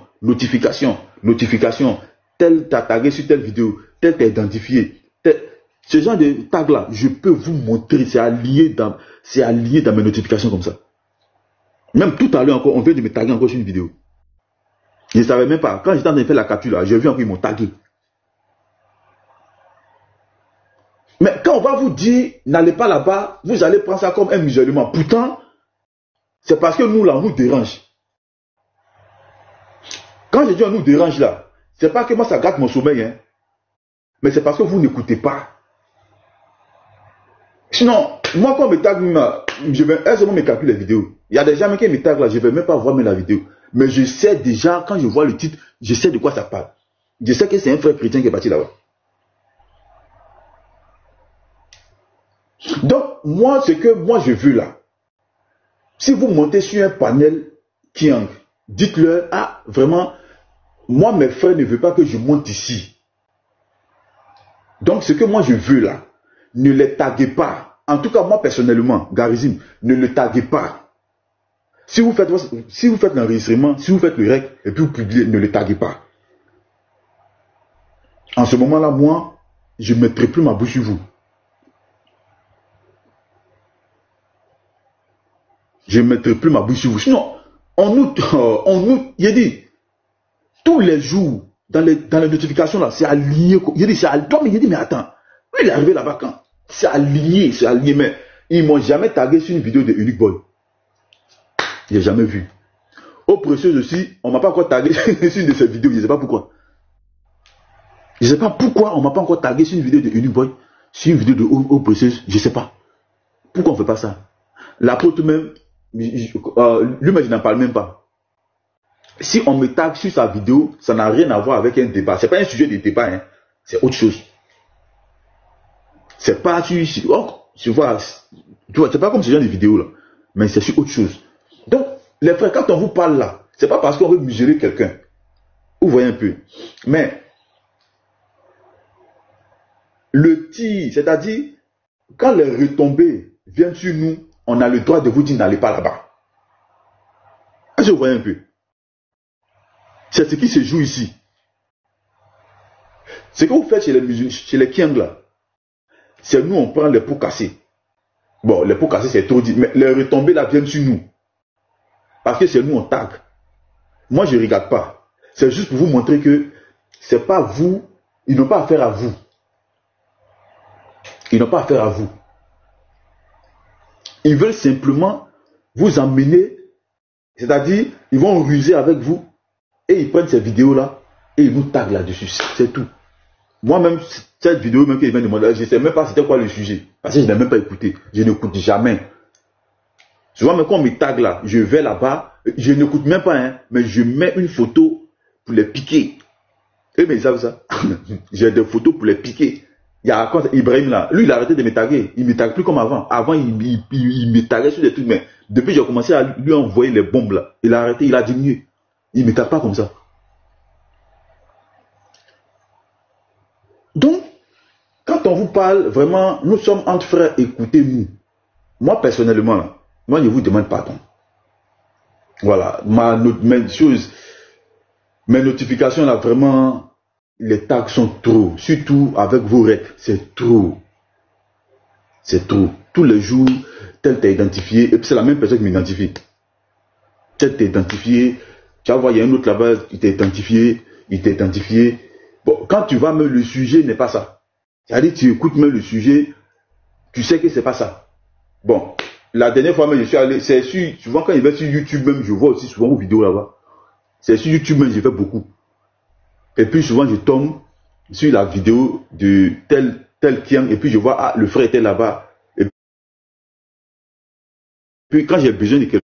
Tel t'as tagué sur telle vidéo, tel t'as identifié. Ce genre de tag là, je peux vous montrer, c'est allié dans mes notifications comme ça. Même tout à l'heure encore, on vient de me taguer encore sur une vidéo. Je ne savais même pas. Quand j'étais en train de faire la capture là, j'ai vu encore ils m'ont tagué. Mais quand on va vous dire, n'allez pas là-bas, vous allez prendre ça comme un musulman. Pourtant, c'est parce que nous là, on nous dérange. Quand je dis on nous dérange là, c'est pas que moi ça gâte mon sommeil, hein. Mais c'est parce que vous n'écoutez pas. Sinon, moi quand on me tag, je vais aisément me calculer les vidéos. Il y a des gens qui me taguent là, je ne vais même pas voir la vidéo. Mais je sais déjà, quand je vois le titre, je sais de quoi ça parle. Je sais que c'est un frère chrétien qui est parti là-bas. Donc, moi, ce que moi je veux là, si vous montez sur un panel Kiang, dites-leur, ah, vraiment, moi, mes frères ne veulent pas que je monte ici. Donc, ce que moi je veux là, ne les taguez pas. En tout cas, moi, personnellement, Garizim, ne le taguez pas. Si vous faites l'enregistrement, si vous faites le rec, et puis vous publiez, ne le taguez pas. En ce moment-là, moi, je ne mettrai plus ma bouche sur vous. Je ne mettrai plus ma bouche sur vous. Sinon, il a dit, tous les jours, dans les notifications, là, c'est allié. Il a dit, c'est allié. Toi, mais il a dit, mais attends, lui, il est arrivé là-bas quand? C'est allié, mais ils ne m'ont jamais tagué sur une vidéo de Unique Boy. Je n'ai jamais vu. Au précieux aussi, on m'a pas encore tagué sur une de ces vidéos, je ne sais pas pourquoi. Je ne sais pas pourquoi on m'a pas encore tagué sur une vidéo de Uniboy, sur une vidéo de Au précieux, je ne sais pas. Pourquoi on ne fait pas ça? L'apôtre même, lui-même je n'en parle même pas. Si on me tague sur sa vidéo, ça n'a rien à voir avec un débat. Ce n'est pas un sujet de débat, hein. C'est autre chose. C'est pas sur... Oh, tu vois, c'est pas comme ce genre de vidéo là. Mais c'est sur autre chose. Donc, les frères, quand on vous parle là, c'est pas parce qu'on veut mesurer quelqu'un. Vous voyez un peu. Mais, le tir, c'est-à-dire, quand les retombées viennent sur nous, on a le droit de vous dire n'allez pas là-bas. Est-ce que vous voyez un peu? C'est ce qui se joue ici. Ce que vous faites chez les musulmans, chez les Kiang là, c'est nous on prend les pots cassés. Bon, les pots cassés c'est trop dit, mais les retombées là viennent sur nous. Parce que c'est nous on tag. Moi je ne regarde pas. C'est juste pour vous montrer que c'est pas vous, ils n'ont pas affaire à vous. Ils n'ont pas affaire à vous. Ils veulent simplement vous emmener, c'est-à-dire, ils vont ruser avec vous et ils prennent ces vidéos-là et ils nous taguent là-dessus. C'est tout. Moi-même, cette vidéo même qu'ils viennent de demander, je ne sais même pas c'était quoi le sujet. Parce que je n'ai même pas écouté. Je n'écoute jamais. Souvent, même quand on me tague là, je vais là-bas, je n'écoute même pas, hein, mais je mets une photo pour les piquer. Et mais ils savent ça. J'ai des photos pour les piquer. Il y a quoi, Ibrahim là, lui il a arrêté de me taguer. Il ne me tague plus comme avant. Avant il me taguait sur des trucs, mais depuis j'ai commencé à lui envoyer les bombes là. Il a arrêté, il a diminué. Il ne me tague pas comme ça. Donc, quand on vous parle, vraiment, nous sommes entre frères, écoutez-nous. Moi personnellement, là, moi je vous demande pardon. Voilà, mes notifications là, vraiment, les tags sont trop. Surtout avec vos règles, c'est trop. C'est trop. Tous les jours, tel t'es identifié, et puis c'est la même personne qui m'identifie. Tel t'es identifié, tu vas voir, il y a un autre là-bas, il t'est identifié, Bon, quand tu vas, même le sujet n'est pas ça. C'est-à-dire, tu écoutes même le sujet, tu sais que c'est pas ça. Bon, la dernière fois même, je suis allé, c'est sur, souvent quand il va sur YouTube même, je vois aussi souvent vos vidéos là-bas. C'est sur YouTube même, je fais beaucoup. Et puis souvent, je tombe sur la vidéo de tel Kiang, et puis je vois, ah, le frère était là-bas. Et puis quand j'ai besoin de quelque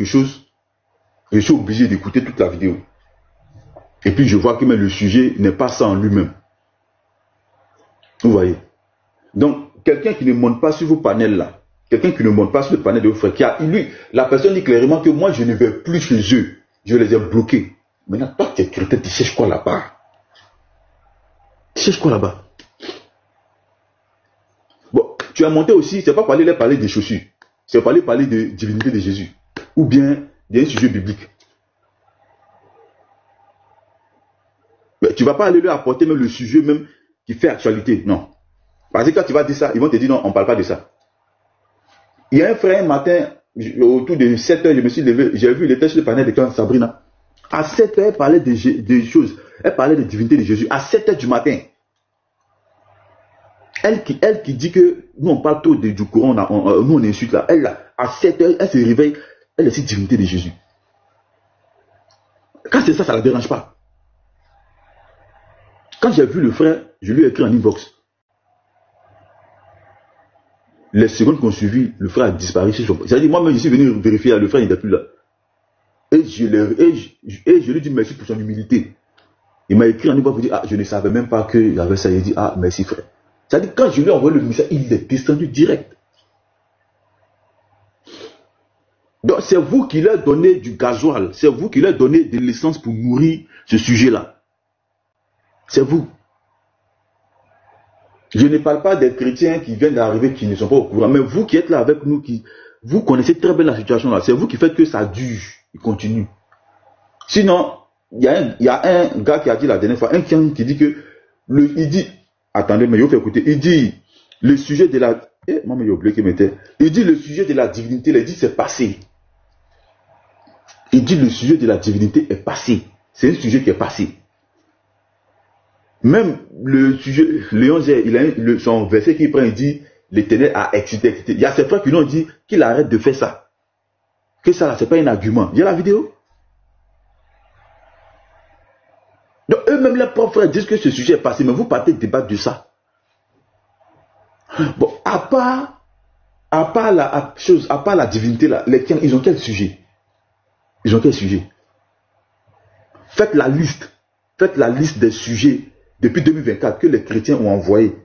chose, je suis obligé d'écouter toute la vidéo. Et puis je vois que même le sujet n'est pas ça en lui-même. Vous voyez. Donc, quelqu'un qui ne monte pas sur vos panels là, quelqu'un qui ne monte pas sur le panel de vos frères, lui, la personne dit clairement que moi je ne vais plus chez eux. Je les ai bloqués. Maintenant, toi tu es chrétien, tu cherches quoi là-bas? Tu cherches quoi là-bas? Bon, tu as monté aussi, c'est pas pour aller parler des chaussures. C'est pour aller parler de divinité de Jésus. Ou bien d'un sujet biblique. Mais tu ne vas pas aller leur apporter même le sujet même qui fait actualité. Non. Parce que quand tu vas dire ça, ils vont te dire non, on ne parle pas de ça. Il y a un frère un matin, autour de 7 h, je me suis levé, j'ai vu, il était sur le panel de quand Sabrina. À 7 h, elle parlait des choses. Elle parlait de divinité de Jésus. À 7 h du matin. Elle qui dit que nous on parle trop du courant, nous on insulte là. Elle, à 7 h, elle se réveille. Elle est cette divinité de Jésus. Quand c'est ça, ça ne la dérange pas. Quand j'ai vu le frère, je lui ai écrit en inbox. Les secondes qu'on suivi, le frère a disparu. C'est-à-dire, moi-même, je suis venu vérifier, le frère n'était plus là. Et je lui ai dit merci pour son humilité. Il m'a écrit en inbox pour dire, ah, je ne savais même pas qu'il y avait ça. Il a dit, ah, merci frère. C'est-à-dire, quand je lui ai envoyé le message, il est descendu direct. Donc, c'est vous qui leur donnez du gasoil, c'est vous qui leur donnez de l'essence pour nourrir ce sujet-là. C'est vous. Je ne parle pas des chrétiens qui viennent d'arriver, qui ne sont pas au courant, mais vous qui êtes là avec nous, vous connaissez très bien la situation là, c'est vous qui faites que ça dure, il continue. Sinon, il y a un gars qui a dit la dernière fois, qui dit que, il dit, attendez, mais je vais vous faire écouter, il dit, le sujet de la, moi, j'ai oublié qu'il mettait, il dit le sujet de la divinité, il dit c'est passé. Il dit le sujet de la divinité est passé. C'est un sujet qui est passé. Même le sujet, Léon, il a son verset qu'il prend, il dit l'Éternel a excité. Il y a ses frères qui lui ont dit qu'il arrête de faire ça. Que ça là, c'est pas un argument. Il y a la vidéo. Donc eux-mêmes, leurs propres frères disent que ce sujet est passé, mais vous partez débattre de ça. Bon, à part la divinité là, les tiens, ils ont quel sujet? Ils ont quel sujet? Faites la liste des sujets depuis 2024 que les chrétiens ont envoyés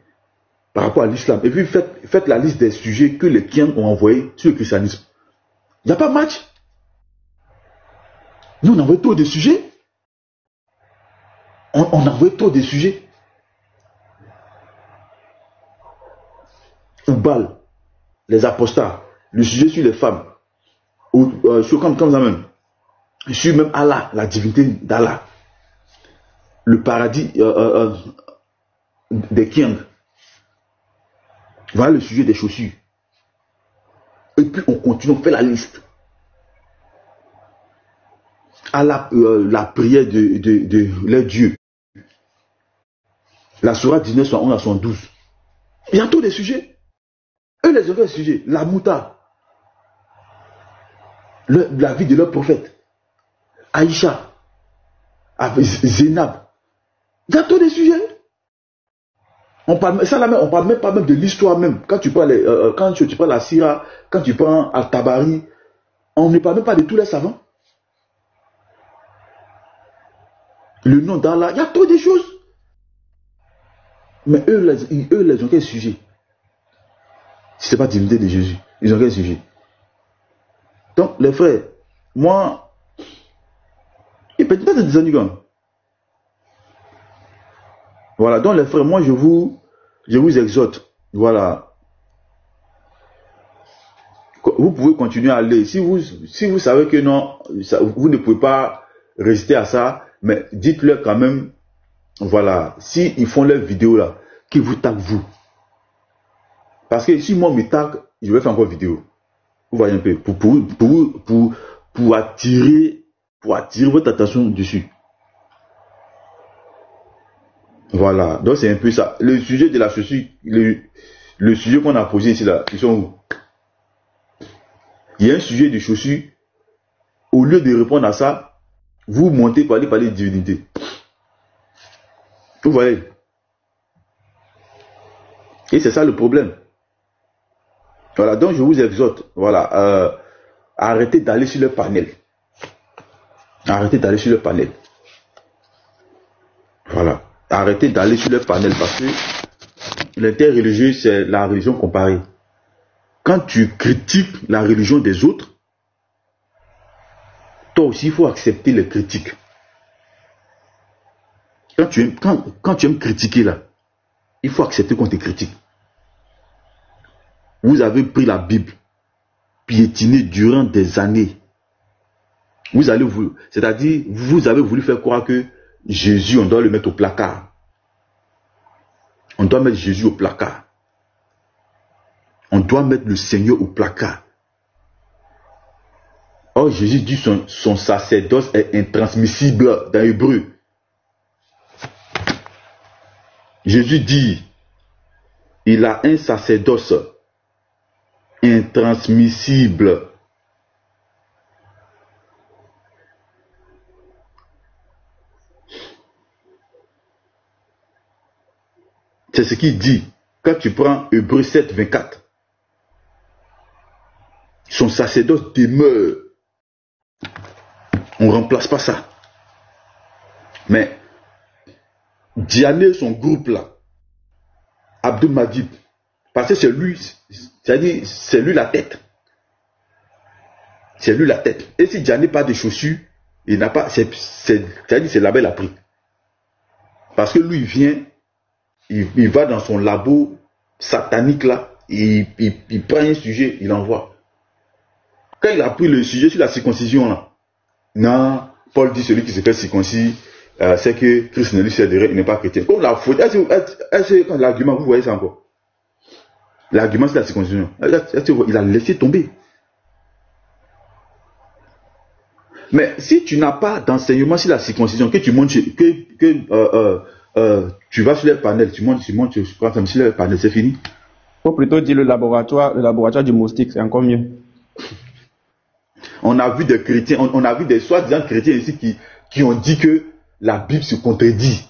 par rapport à l'islam. Et puis faites la liste des sujets que les chrétiens ont envoyés sur le christianisme. Il n'y a pas match. Nous, on envoie trop de sujets. On envoie trop de sujets. Oubal, les apostats, le sujet sur les femmes, sur comme ça même, sur même Allah, la divinité d'Allah, le paradis des Kiang. Voilà le sujet des chaussures. Et puis on continue, on fait la liste. À la prière de leur Dieu. La sourate 19, 111 à 112. Il y a tous des sujets. Eux, les autres sujets, la mouta, la vie de leur prophète, Aïcha, Zénab. Il y a tous des sujets. On parle même pas même de l'histoire même. Quand tu parles la Sira, quand tu parles Al-Tabari, on ne parle même pas de tous les savants. Le nom d'Allah, il y a trop de choses. Mais eux, les ont quel sujet? Si ce n'est pas divinité de Jésus, ils ont quel sujet? Donc, les frères, moi, il peut pas des années. Voilà, donc les frères, moi je vous exhorte. Voilà. Vous pouvez continuer à aller. Si vous savez que non, vous ne pouvez pas résister à ça, mais dites-leur quand même, voilà, si ils font leurs vidéos là, qu'ils vous taguent vous. Parce que si moi me tag, je vais faire encore vidéo. Vous voyez un peu, pour attirer votre attention dessus. Voilà, donc c'est un peu ça. Le sujet de la chaussure, le sujet qu'on a posé ici là, ils sont où? Il y a un sujet de chaussure. Au lieu de répondre à ça, vous montez par aller parler de divinité. Vous voyez? Et c'est ça le problème. Voilà, donc je vous exhorte, voilà, arrêtez d'aller sur le panel. Arrêtez d'aller sur le panel. Voilà. Arrêtez d'aller sur le panel parce que l'interreligieux, c'est la religion comparée. Quand tu critiques la religion des autres, toi aussi, il faut accepter les critiques. Quand tu aimes critiquer là, il faut accepter qu'on te critique. Vous avez pris la Bible, piétiné durant des années. C'est-à-dire, vous avez voulu faire croire que Jésus, on doit le mettre au placard. On doit mettre Jésus au placard. On doit mettre le Seigneur au placard. Or, Jésus dit son sacerdoce est intransmissible dans l'hébreu. Jésus dit, il a un sacerdoce intransmissible. C'est ce qu'il dit. Quand tu prends Hébreux 7, 24, son sacerdoce demeure. On ne remplace pas ça. Mais Diané, son groupe là, Abdul Majid, parce que c'est lui, c'est-à-dire c'est lui la tête. C'est lui la tête. Et si Diané n'a pas de chaussures, il n'a pas, c'est-à-dire c'est là-bas il a pris. Parce que lui il vient, il va dans son labo satanique là, il prend un sujet, il envoie. Quand il a pris le sujet sur la circoncision là, non, Paul dit celui qui se fait circoncis, c'est que Christ ne lui servirait, il n'est pas chrétien. Comme la faute, est-ce que l'argument, vous voyez ça encore? L'argument c'est la circoncision. Il a laissé tomber. Mais si tu n'as pas d'enseignement sur la circoncision, que tu montes, tu vas sur les panels, tu montes sur les panels, c'est fini. Faut plutôt dire le laboratoire du moustique, c'est encore mieux. On a vu des chrétiens, on a vu des soi-disant chrétiens ici qui ont dit que la Bible se contredit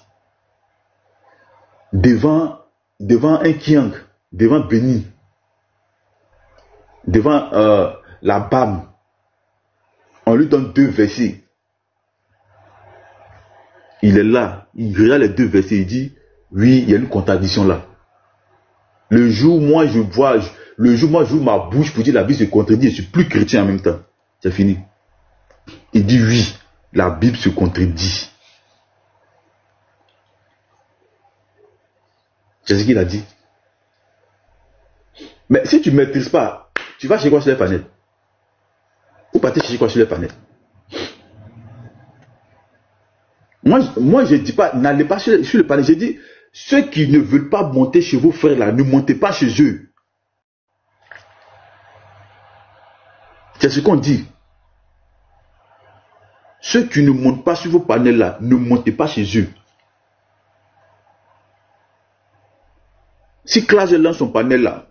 devant un Kiang, devant Béni, devant la BAM. On lui donne 2 versets. Il est là, il regarde les 2 versets, il dit, oui, il y a une contradiction là. Le jour où moi j'ouvre ma bouche pour dire la Bible se contredit, je suis plus chrétien en même temps. C'est fini. Il dit oui, la Bible se contredit. C'est ce qu'il a dit. Mais si tu ne maîtrises pas, tu vas chez quoi sur les panels? Ou partez chercher quoi sur les panels? Moi je ne dis pas, n'allez pas sur le panel. J'ai dit, ceux qui ne veulent pas monter chez vos frères là, ne montez pas chez eux. C'est ce qu'on dit. Ceux qui ne montent pas sur vos panels là, ne montez pas chez eux. Si Clage lance son panel là,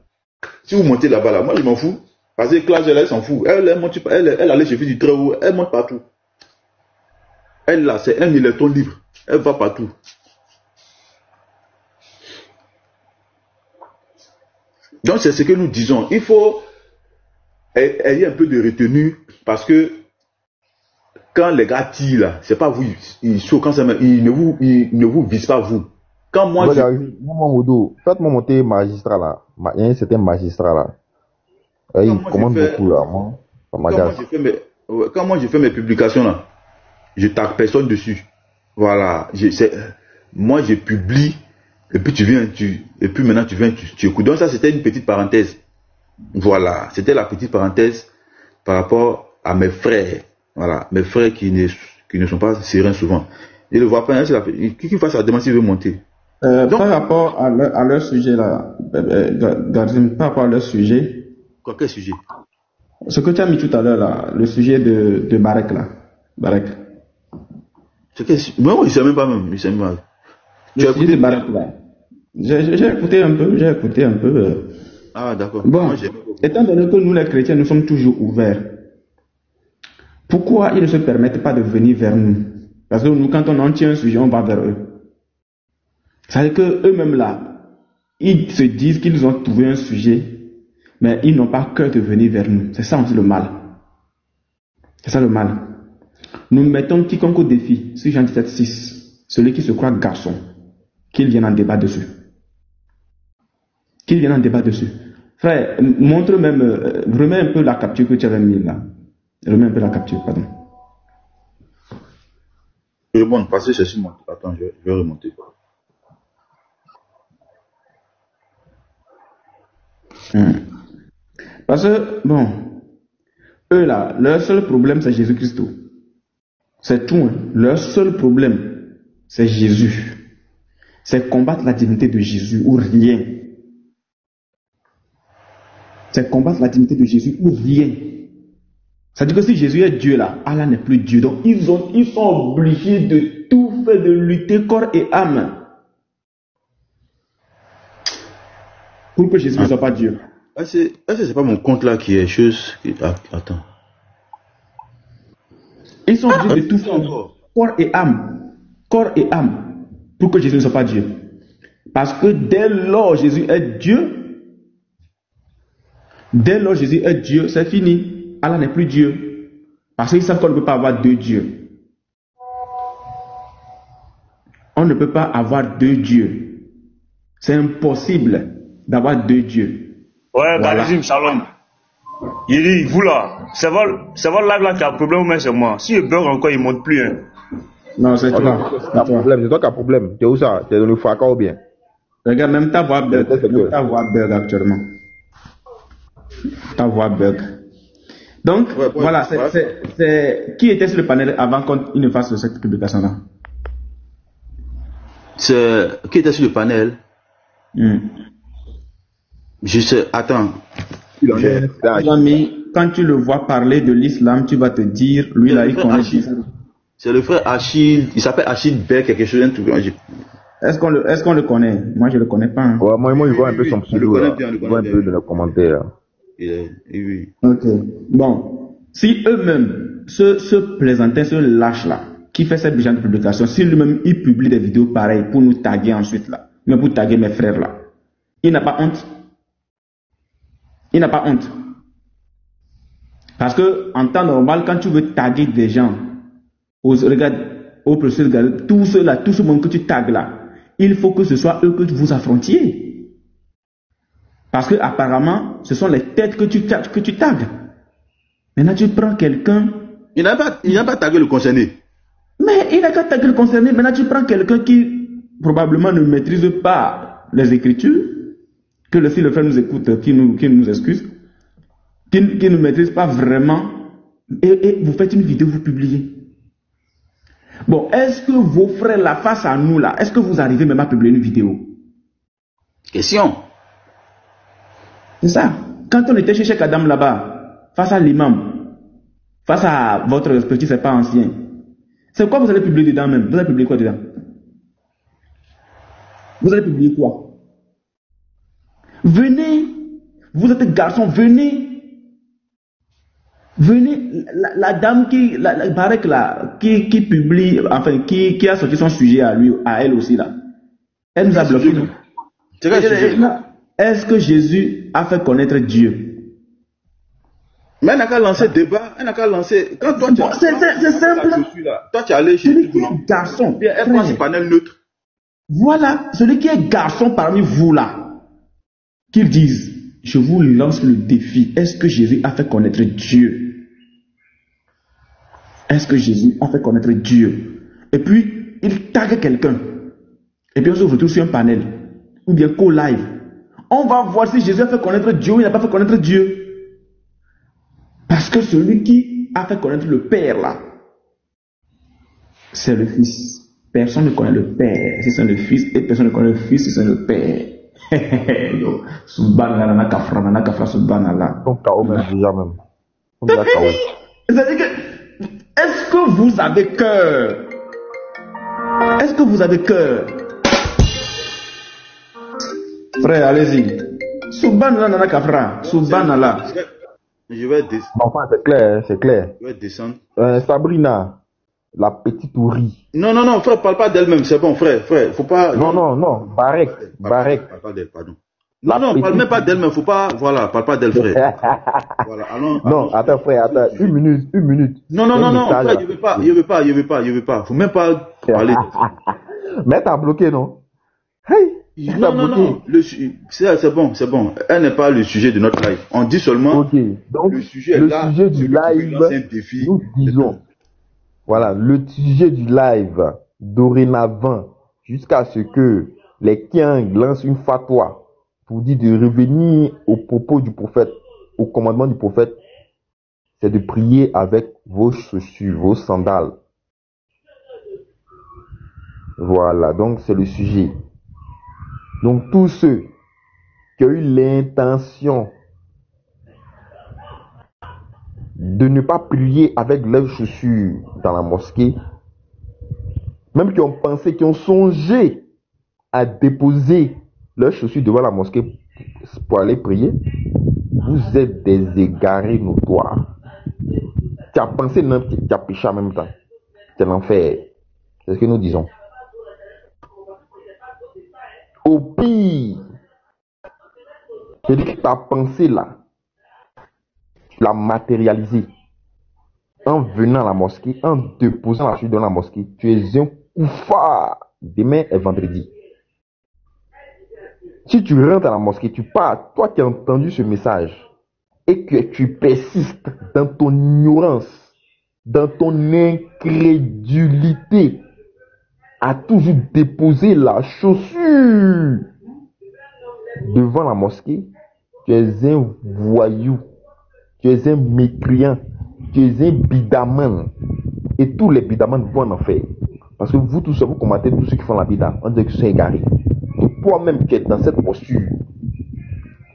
si vous montez là-bas là, moi je m'en fous. Parce que Clage elle s'en fout. Elle allait chez du très haut, elle monte partout. Elle là, c'est un électron libre. Elle va partout. Donc c'est ce que nous disons. Il faut ayez un peu de retenue parce que quand les gars tirent là, c'est pas vous, ils ne vous visent pas vous. Quand moi faites-moi monter magistrat là. Il y a un certain magistrat là. Il commande beaucoup là. Quand moi je fais mes publications là, je tape personne dessus. Voilà. Moi je publie et puis maintenant tu viens, tu écoutes. Donc ça c'était une petite parenthèse. Voilà, c'était la petite parenthèse par rapport à mes frères. Voilà, mes frères qui ne sont pas sereins souvent. Ils ne le voient pas, qui fasse la demande s'il veut monter. Donc, par rapport à leur sujet là, Garzim, par rapport à leur sujet. Quel sujet? Ce que tu as mis tout à l'heure là, le sujet de Barek là. Barek. Non, il ne sait même pas même. Il sait même pas. Tu as écouté Barek là? J'ai écouté un peu. Ah d'accord. Bon, étant donné que nous les chrétiens, nous sommes toujours ouverts, pourquoi ils ne se permettent pas de venir vers nous? Parce que nous, quand on en tient un sujet, on va vers eux. C'est-à-dire qu'eux-mêmes là, ils se disent qu'ils ont trouvé un sujet, mais ils n'ont pas cœur de venir vers nous. C'est ça aussi le mal. C'est ça le mal. Nous mettons quiconque au défi, sur Jean 17,6, celui qui se croit garçon, qu'il vienne en débat dessus. Qu'il vienne en débat dessus. Frère, montre même, remets un peu la capture que tu avais mis là. Remets un peu la capture, pardon. Bon, passez chez moi. Attends, je vais remonter. Parce que, bon, eux là, leur seul problème c'est Jésus-Christ. C'est tout. Hein. Leur seul problème c'est Jésus. C'est combattre la divinité de Jésus ou rien. C'est combattre la divinité de Jésus ou rien. C'est-à-dire que si Jésus est Dieu là, Allah n'est plus Dieu. Donc ils sont obligés de tout faire, de lutter corps et âme pour que Jésus ne soit pas Dieu. C'est pas mon compte là qui est chose. Attends. Ils sont obligés de tout faire, corps et âme. Corps et âme. Pour que Jésus ne soit pas Dieu. Parce que dès lors Jésus est Dieu, c'est fini. Allah n'est plus Dieu. Parce qu'ils savent qu'on ne peut pas avoir 2 dieux. On ne peut pas avoir 2 dieux. C'est impossible d'avoir 2 dieux. Ouais, Garizim, shalom. Il dit, vous là, c'est votre live là qui a un problème ou même c'est moi. Si je bug encore, il ne monte plus. Hein. Non, c'est toi. C'est toi qui as problème. Tu es où ça? Tu es dans le fracas ou bien? Regarde, même ta voix bug. Actuellement. Ta voix bug. Donc, voilà, c'est qui était sur le panel avant qu'il ne fasse cette publication-là? Qui était sur le panel? Je sais, attends. Quand tu le vois parler de l'islam, tu vas te dire, lui là, il connaît. C'est le frère Achille, il s'appelle Achille Beck, quelque chose, un truc. Est-ce qu'on le connaît? Moi, je le connais pas. Hein. Ouais, moi, je vois un peu son pseudo. Je Je le connais vois un peu de nos commentaires. Oui. Ok. Bon. Si eux-mêmes se plaisantaient, ce lâche-là, qui fait cette genre de publication, si lui-même il publie des vidéos pareilles pour nous taguer ensuite là, même pour taguer mes frères là, il n'a pas honte. Il n'a pas honte. Parce que en temps normal, quand tu veux taguer des gens, regarde, au processus, tout ce monde que tu tagues là, il faut que ce soit eux que vous affrontiez. Parce que apparemment, ce sont les têtes que tu tagues. Maintenant, tu prends quelqu'un. Il n'a pas tagué le concerné. Mais il n'a qu'à taguer le concerné. Maintenant, tu prends quelqu'un qui probablement ne maîtrise pas les Écritures. Que si le frère nous écoute, qui nous excuse. Qui ne maîtrise pas vraiment. Et vous faites une vidéo, vous publiez. Bon, est-ce que vos frères là, face à nous là, est-ce que vous arrivez même à publier une vidéo? Question. C'est ça. Quand on était chez Cheikh Adam là-bas, face à l'imam, face à votre petit, c'est pas ancien, c'est quoi vous allez publier dedans même? Vous allez publier quoi dedans? Vous allez publier quoi? Venez, vous êtes garçon, venez. Venez, la dame qui publie, enfin, qui a sorti son sujet à elle aussi là. Elle nous a bloqué. Est-ce que Jésus a fait connaître Dieu? Mais elle n'a qu'à lancer débat, elle n'a qu'à lancer. Quand toi tu c'est simple. Toi tu es allé chez celui qui est garçon. Elle prend ce panel neutre. Voilà, celui qui est garçon parmi vous là, qu'ils disent, je vous lance le défi. Est-ce que Jésus a fait connaître Dieu? Est-ce que Jésus a fait connaître Dieu? Et puis, il tague quelqu'un. Et puis, on se retrouve sur un panel. Ou bien co-live. On va voir si Jésus a fait connaître Dieu ou il n'a pas fait connaître Dieu. Parce que celui qui a fait connaître le Père, là, c'est le Fils. Personne ne connaît le Père si c'est le Fils. Et personne ne connaît le Fils si c'est le Père. Subhanallah, kafra, subhanallah. Donc, KO même, déjà même. C'est-à-dire que, est-ce que vous avez cœur? Est-ce que vous avez cœur? Frère, allez-y. Subhanallah, nana kafra. Subhanallah. Je vais descendre. Enfin, c'est clair, c'est clair. Je vais descendre. Sabrina, la petite souris. Non, frère, parle pas d'elle-même, c'est bon, frère, faut pas. Non, Barek. Parle pas d'elle, pardon. Non, parle même pas d'elle-même, faut pas, voilà, parle pas d'elle, frère. Voilà, allons. Non, attends, frère, une minute. Non, frère, je veux pas. Faut même pas parler. Mais t'as bloqué, non? Hey! Non, c'est bon. Elle n'est pas le sujet de notre live. On dit seulement. Ok, donc le sujet du live, nous disons. Voilà, le sujet du live, dorénavant, jusqu'à ce que les Kiang lancent une fatwa pour dire de revenir aux propos du prophète, au commandement du prophète, c'est de prier avec vos chaussures, vos sandales. Voilà, donc c'est le sujet. Donc tous ceux qui ont eu l'intention de ne pas prier avec leurs chaussures dans la mosquée, même qui ont pensé, qui ont songé à déposer leurs chaussures devant la mosquée pour aller prier, vous êtes des égarés notoires. Tu as pensé, tu as péché en même temps. C'est l'enfer. C'est ce que nous disons. Au pire, c'est-à-dire que ta pensée là, tu l'as matérialisée en venant à la mosquée, en déposant la chaussure dans la mosquée. Tu es un koufar. Demain est vendredi. Si tu rentres à la mosquée, tu pars, toi qui as entendu ce message, et que tu persistes dans ton ignorance, dans ton incrédulité, à toujours déposer la chaussure devant la mosquée, tu es un voyou, tu es un mécréant, tu es un bidaman. Et tous les bidamans vont en enfer. Parce que vous tous, vous combattez tous ceux qui font la bida, on dit que c'est égaré. Et toi-même qui es dans cette posture,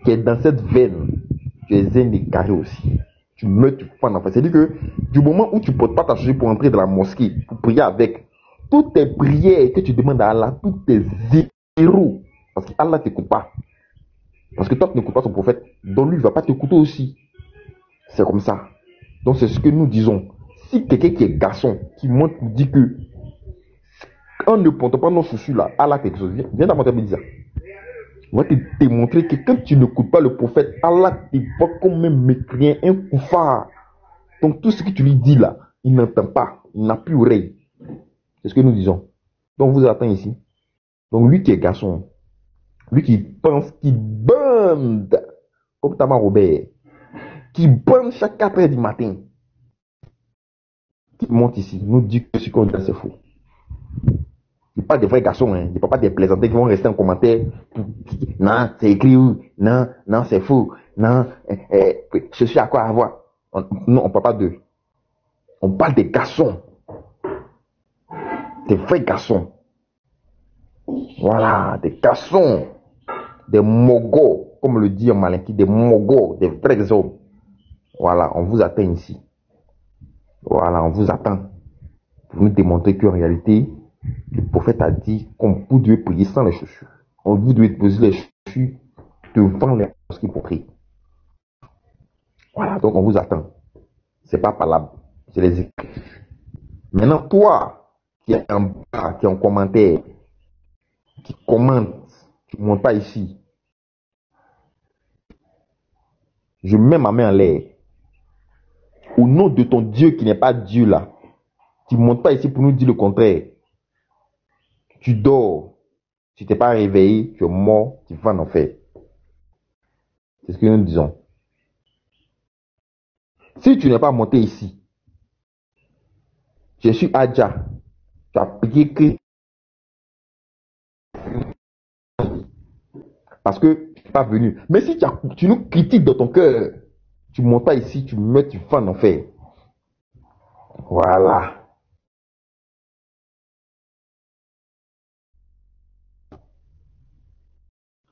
qui est dans cette veine, tu es un égaré aussi. Tu meurs, tu fous en enfer. C'est-à-dire que du moment où tu ne portes pas ta chaussure pour entrer dans la mosquée, pour prier avec, toutes tes prières que tu demandes à Allah, tout est zéro. Parce qu'Allah ne t'écoute pas. Parce que toi, tu n'écoutes pas son prophète. Donc lui, il ne va pas t'écouter aussi. C'est comme ça. Donc c'est ce que nous disons. Si quelqu'un qui est garçon, qui monte, dit que en ne portant pas nos chaussures là, Allah quelque chose, viens dans mon dire. On va te démontrer que quand tu n'écoutes pas le prophète, Allah te voit comme un mécréant, un koufar. Donc tout ce que tu lui dis là, il n'entend pas, il n'a plus oreille. C'est ce que nous disons. Donc vous attendez ici. Donc lui qui est garçon, lui qui pense, qui bande, comme Tamar Robert, qui bande chaque 4 heures du matin, qui monte ici, nous dit que ce qu'on dit c'est faux. Il n'y a pas de vrais garçons, hein. Il n'y a pas des plaisantés qui vont rester en commentaire. Non, c'est écrit où? Non, non, c'est faux. Non, je suis à quoi avoir. Non, on ne parle pas d'eux. On parle des garçons. Des vrais garçons. Voilà, des garçons. Des mogos, comme le dit en malinki, des mogos, des vrais hommes. Voilà, on vous attend ici. Voilà, on vous attend. Pour nous démontrer qu'en réalité, le prophète a dit qu'on vous devez prier sans les chaussures. Vous devez poser les chaussures devant les mosquées pour prier. Voilà, donc on vous attend. C'est pas parlable, c'est les écrits. Maintenant, toi, qui est en bas, qui est en commentaire, qui commente, tu ne montes pas ici. Je mets ma main en l'air. Au nom de ton Dieu qui n'est pas Dieu là, tu ne montes pas ici pour nous dire le contraire. Tu dors, tu t'es pas réveillé, tu es mort, tu vas en enfer. C'est ce que nous disons. Si tu n'es pas monté ici, je suis Adja, tu as prié que parce que tu n'es pas venu. Mais si tu nous critiques dans ton cœur, tu ne montes pas ici, tu meurs, tu vas en enfer. Voilà.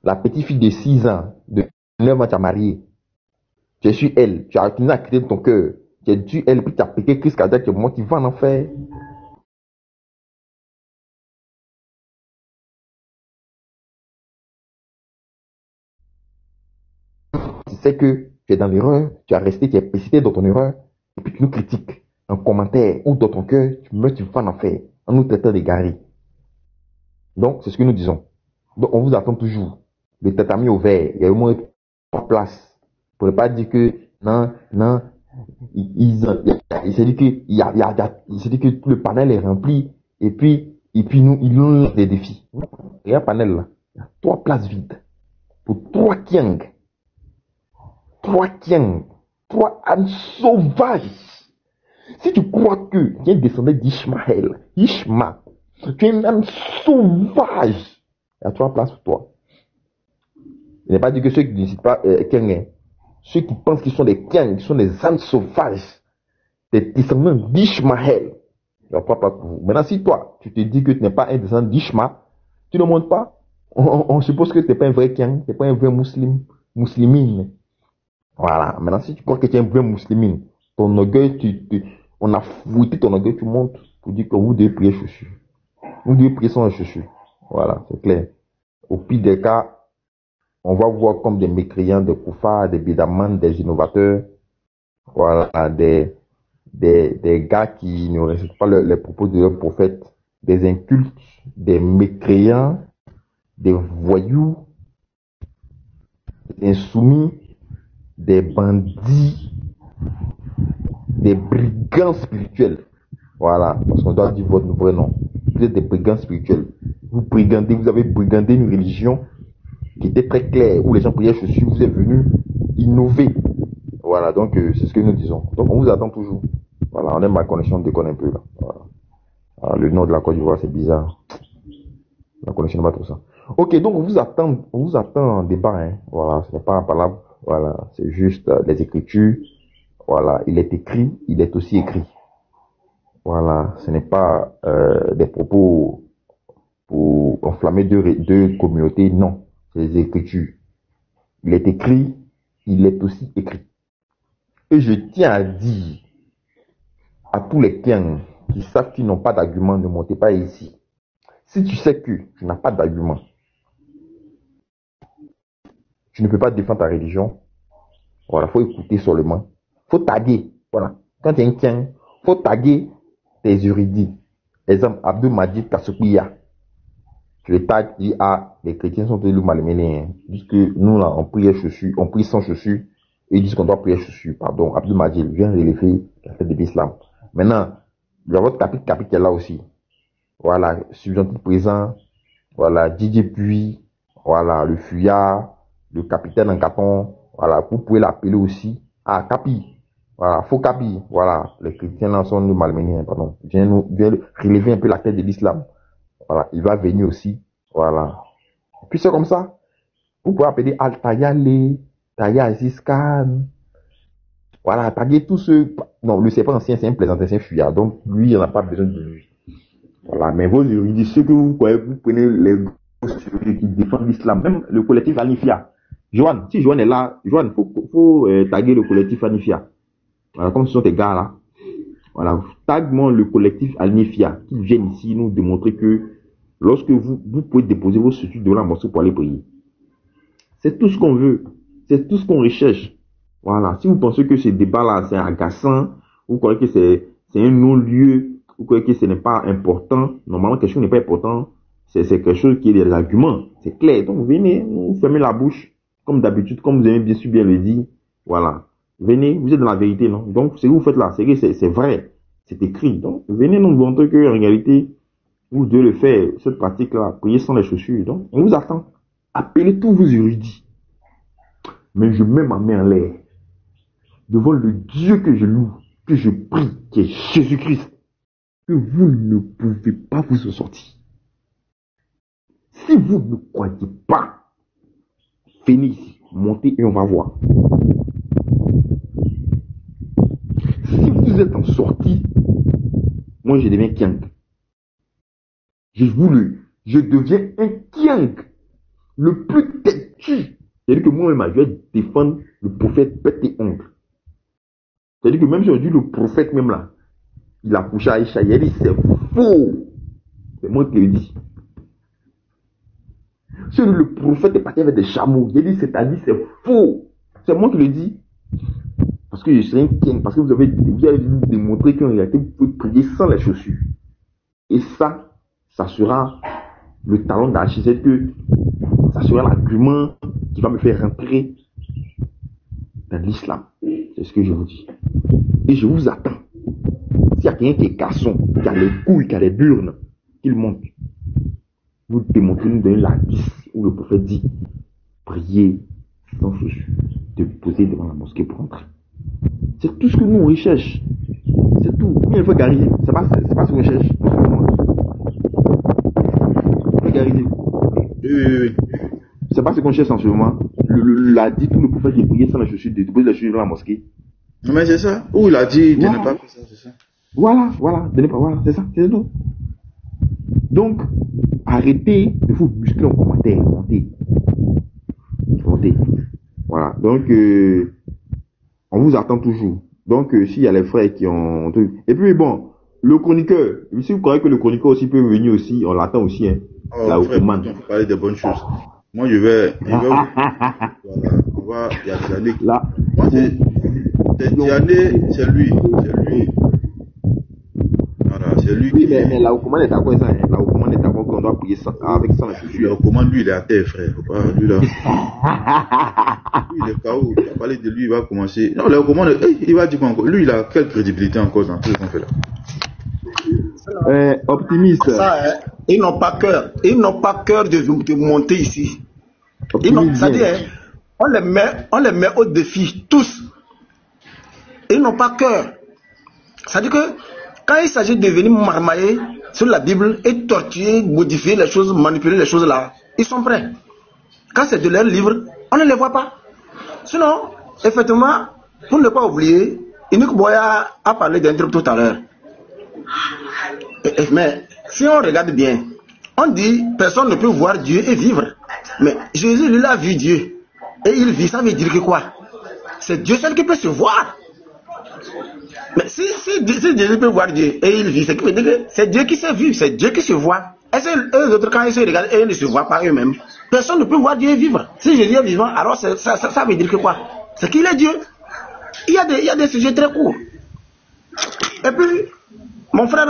La petite fille de 6 ans, de 9 ans, tu as marié. Je suis elle. Tu as continué à crier de ton cœur. Tu as dû elle, puis tu as piqué Christ cardiaque, tu montes, tu vas en enfer. Tu sais que tu es dans l'erreur, tu as resté, tu es persisté dans ton erreur, et puis tu nous critiques en commentaire ou dans ton cœur, tu meurs, tu vas en enfer, en nous traitant d'égarés. Donc, c'est ce que nous disons. Donc, on vous attend toujours. Le tatami ouvert, il y a au moins 3 places. Pour ne pas dire que, non, non, il s'est dit que tout le panel est rempli, et puis nous, ils nous lancent des défis. Il y a un panel là, il y a 3 places vides. Pour 3 kiang. 3 kiang. 3 ânes sauvages. Si tu crois que tu es descendant d'Ishmaël, Ishma, tu es un âne sauvage, il y a 3 places pour toi. Il n'est pas dit que ceux qui ne décident pas kiang, ceux qui pensent qu'ils sont des kiang, qui sont des ânes sauvages, des descendants d'Ishmaël, il y a 3 places pour vous. Maintenant, si toi, tu te dis que tu n'es pas un descendant d'Ishma, tu ne montes pas. On suppose que tu n'es pas un vrai kiang, tu n'es pas un vrai muslimine. Voilà. Maintenant, si tu crois que tu es un vrai muslimine, ton orgueil, on a fouetté ton orgueil, tu montes pour dire que vous devez prier chaussures. Vous devez prier sans les chaussures. Voilà, c'est clair. Au pire des cas, on va voir comme des mécréants, des koufars, des bidamans, des innovateurs. Voilà, des gars qui ne respectent pas les propos de leur prophète, des incultes, des mécréants, des voyous, des insoumis, des bandits, des brigands spirituels. Voilà, parce qu'on doit dire votre vrai nom. Vous êtes des brigands spirituels. Vous avez brigandé une religion qui était très claire, où les gens priaient chaussures, vous êtes venus innover. Voilà, donc c'est ce que nous disons. Donc on vous attend toujours. Voilà, on aime ma connexion, on déconne un peu là. Voilà. Alors, le nom de la Côte d'Ivoire, c'est bizarre. La connexion n'est pas trop ça. Ok, donc on vous attend en débat, hein. Voilà, ce n'est pas un palabre. Voilà, c'est juste les écritures. Voilà, il est écrit, il est aussi écrit. Voilà, ce n'est pas des propos pour enflammer deux communautés, non. C'est les écritures. Il est écrit, il est aussi écrit. Et je tiens à dire à tous les kiens qui savent qu'ils n'ont pas d'argument, ne montez pas ici. Si tu sais que tu n'as pas d'argument, tu ne peux pas défendre ta religion, voilà, faut écouter seulement. Faut taguer, voilà. Quand tu es un tien, faut taguer tes érudits. Exemple, Abdul Majid Kassoukouya. Tu les tags, dis, ah, les chrétiens sont tous mal mêlés. Ils disent que nous, là, on prie chaussures, on prie sans chaussures, et ils disent qu'on doit prier chaussures. Pardon, Abdul Majid vient relever la fête de l'islam. Maintenant, il y a votre capite qui est là aussi. Voilà, subjonctif présent, voilà, Didier Puy, voilà, le fuyard, le capitaine en carton, voilà, vous pouvez l'appeler aussi. Ah, Capi, voilà, faux Capi, voilà, les chrétiens là sont nous malmenés, pardon. Viens relever un peu la tête de l'islam. Voilà, il va venir aussi, voilà. Puis c'est comme ça. Vous pouvez appeler Al-Tayale, Taya Aziz Khan, voilà, taguer tous ceux, non, le c'est pas ancien, c'est un plaisantin, c'est un fuyard, donc lui, il n'y en a pas besoin de lui. Voilà, mais vos érudits, ceux que vous croyez, vous prenez les qui défendent l'islam, même le collectif Anifia. Joanne, si Joanne est là, Joanne, faut taguer le collectif Anifia. Voilà, comme ce sont tes gars là. Voilà, tague-moi le collectif Anifia qui viennent ici nous démontrer que lorsque vous pouvez déposer vos structures devant la mosquée pour aller prier. C'est tout ce qu'on veut. C'est tout ce qu'on recherche. Voilà, si vous pensez que ce débat là c'est agaçant, vous croyez que c'est un non-lieu, vous croyez que ce n'est pas important, normalement quelque chose n'est pas important, c'est quelque chose qui est des arguments, c'est clair. Donc venez, vous fermez la bouche, comme d'habitude, comme vous avez bien sûr bien le dit, voilà. Venez, vous êtes dans la vérité, non? Donc ce que vous faites là, c'est vrai, c'est écrit. Donc venez nous montrer que en réalité, vous devez le faire, cette pratique-là, prier sans les chaussures. Donc on vous attend. Appelez tous vos érudits. Mais je mets ma main en l'air devant le Dieu que je loue, que je prie, qui est Jésus-Christ, que vous ne pouvez pas vous en sortir. Si vous ne croyez pas, venez ici, montez et on va voir. Si vous êtes en sortie, moi je deviens Kiang. Je deviens un Kiang, le plus têtu. C'est-à-dire que moi-même, je vais défendre le prophète bête et ongle. C'est-à-dire que même aujourd'hui, le prophète même là, il a couché à Aïcha, il a dit c'est faux. C'est moi qui le dis. Si le prophète est parti avec des chameaux, il a dit c'est-à-dire c'est faux. C'est moi qui le dis. Parce que je suis un king, parce que vous avez démontré qu'en réalité, vous pouvez prier sans les chaussures. Et ça sera le talon d'Achille, c'est que ça sera l'argument qui va me faire rentrer dans l'islam. C'est ce que je vous dis. Et je vous attends. S'il y a quelqu'un qui est garçon, qui a les couilles, qui a les burnes, qu'il monte. Vous démontrez, nous donner la liste où le prophète dit priez sans chaussures, de vous poser devant la mosquée pour entrer. C'est tout ce que nous on recherche. C'est tout. Il faut gariser. C'est pas ce qu'on recherche. Il faut gariser. Oui. C'est pas ce qu'on cherche en ce moment. L'a dit tout le prophète qui priait sans la chaussure, de poser la chaussure dans la mosquée. Mais c'est ça. Où il a dit de ne pas faire ça, c'est ça. Voilà, de ne pas, voilà, c'est ça, c'est tout. Donc, arrêtez de vous muscler en commentaire, montez. Voilà, donc, on vous attend toujours. Donc, s'il y a les frères qui ont un truc. Et puis, bon, le chroniqueur, si vous croyez que le chroniqueur aussi peut venir aussi, on l'attend aussi, hein. Oh, là, frère, on peut parler des bonnes choses. Moi, je vais voilà, on va, il y a des années. Là. Moi, c'est lui. Voilà, c'est lui qui. Mais là, comment est d'accord ça, hein? Là, comment est d'accord qu'on doit prier avec ça, la chaussure? Comment lui, il est à terre, frère. Faut pas, lui, là. Lui, il est KO. Il va parler de lui, il va commencer. Non, là, comment, il va dire quoi encore? Lui, il a quelle crédibilité encore dans tout ce qu'on fait là? Optimiste. Ça, hein, ils n'ont pas cœur. Ils n'ont pas cœur de monter ici. C'est-à-dire, on les met au défi, tous. Ils n'ont pas cœur. C'est-à-dire que quand il s'agit de venir marmailler sur la Bible et torturer, modifier les choses, manipuler les choses là, ils sont prêts. Quand c'est de leur livre, on ne les voit pas. Sinon, effectivement, pour ne pas oublier, Inouk Boya a parlé d'un truc tout à l'heure. Mais si on regarde bien, on dit personne ne peut voir Dieu et vivre. Mais Jésus, lui, a vu Dieu. Et il vit, ça veut dire que quoi? C'est Dieu seul qui peut se voir. Mais si Jésus peut voir Dieu et il vit, c'est que c'est Dieu qui se vit, c'est Dieu qui se voit. Et eux autres, quand ils se regardent, ils ne se voient pas eux-mêmes. Personne ne peut voir Dieu vivre. Si Jésus est vivant, alors ça veut dire que quoi? C'est qu'il est Dieu. Il y a des sujets très courts. Et puis, mon frère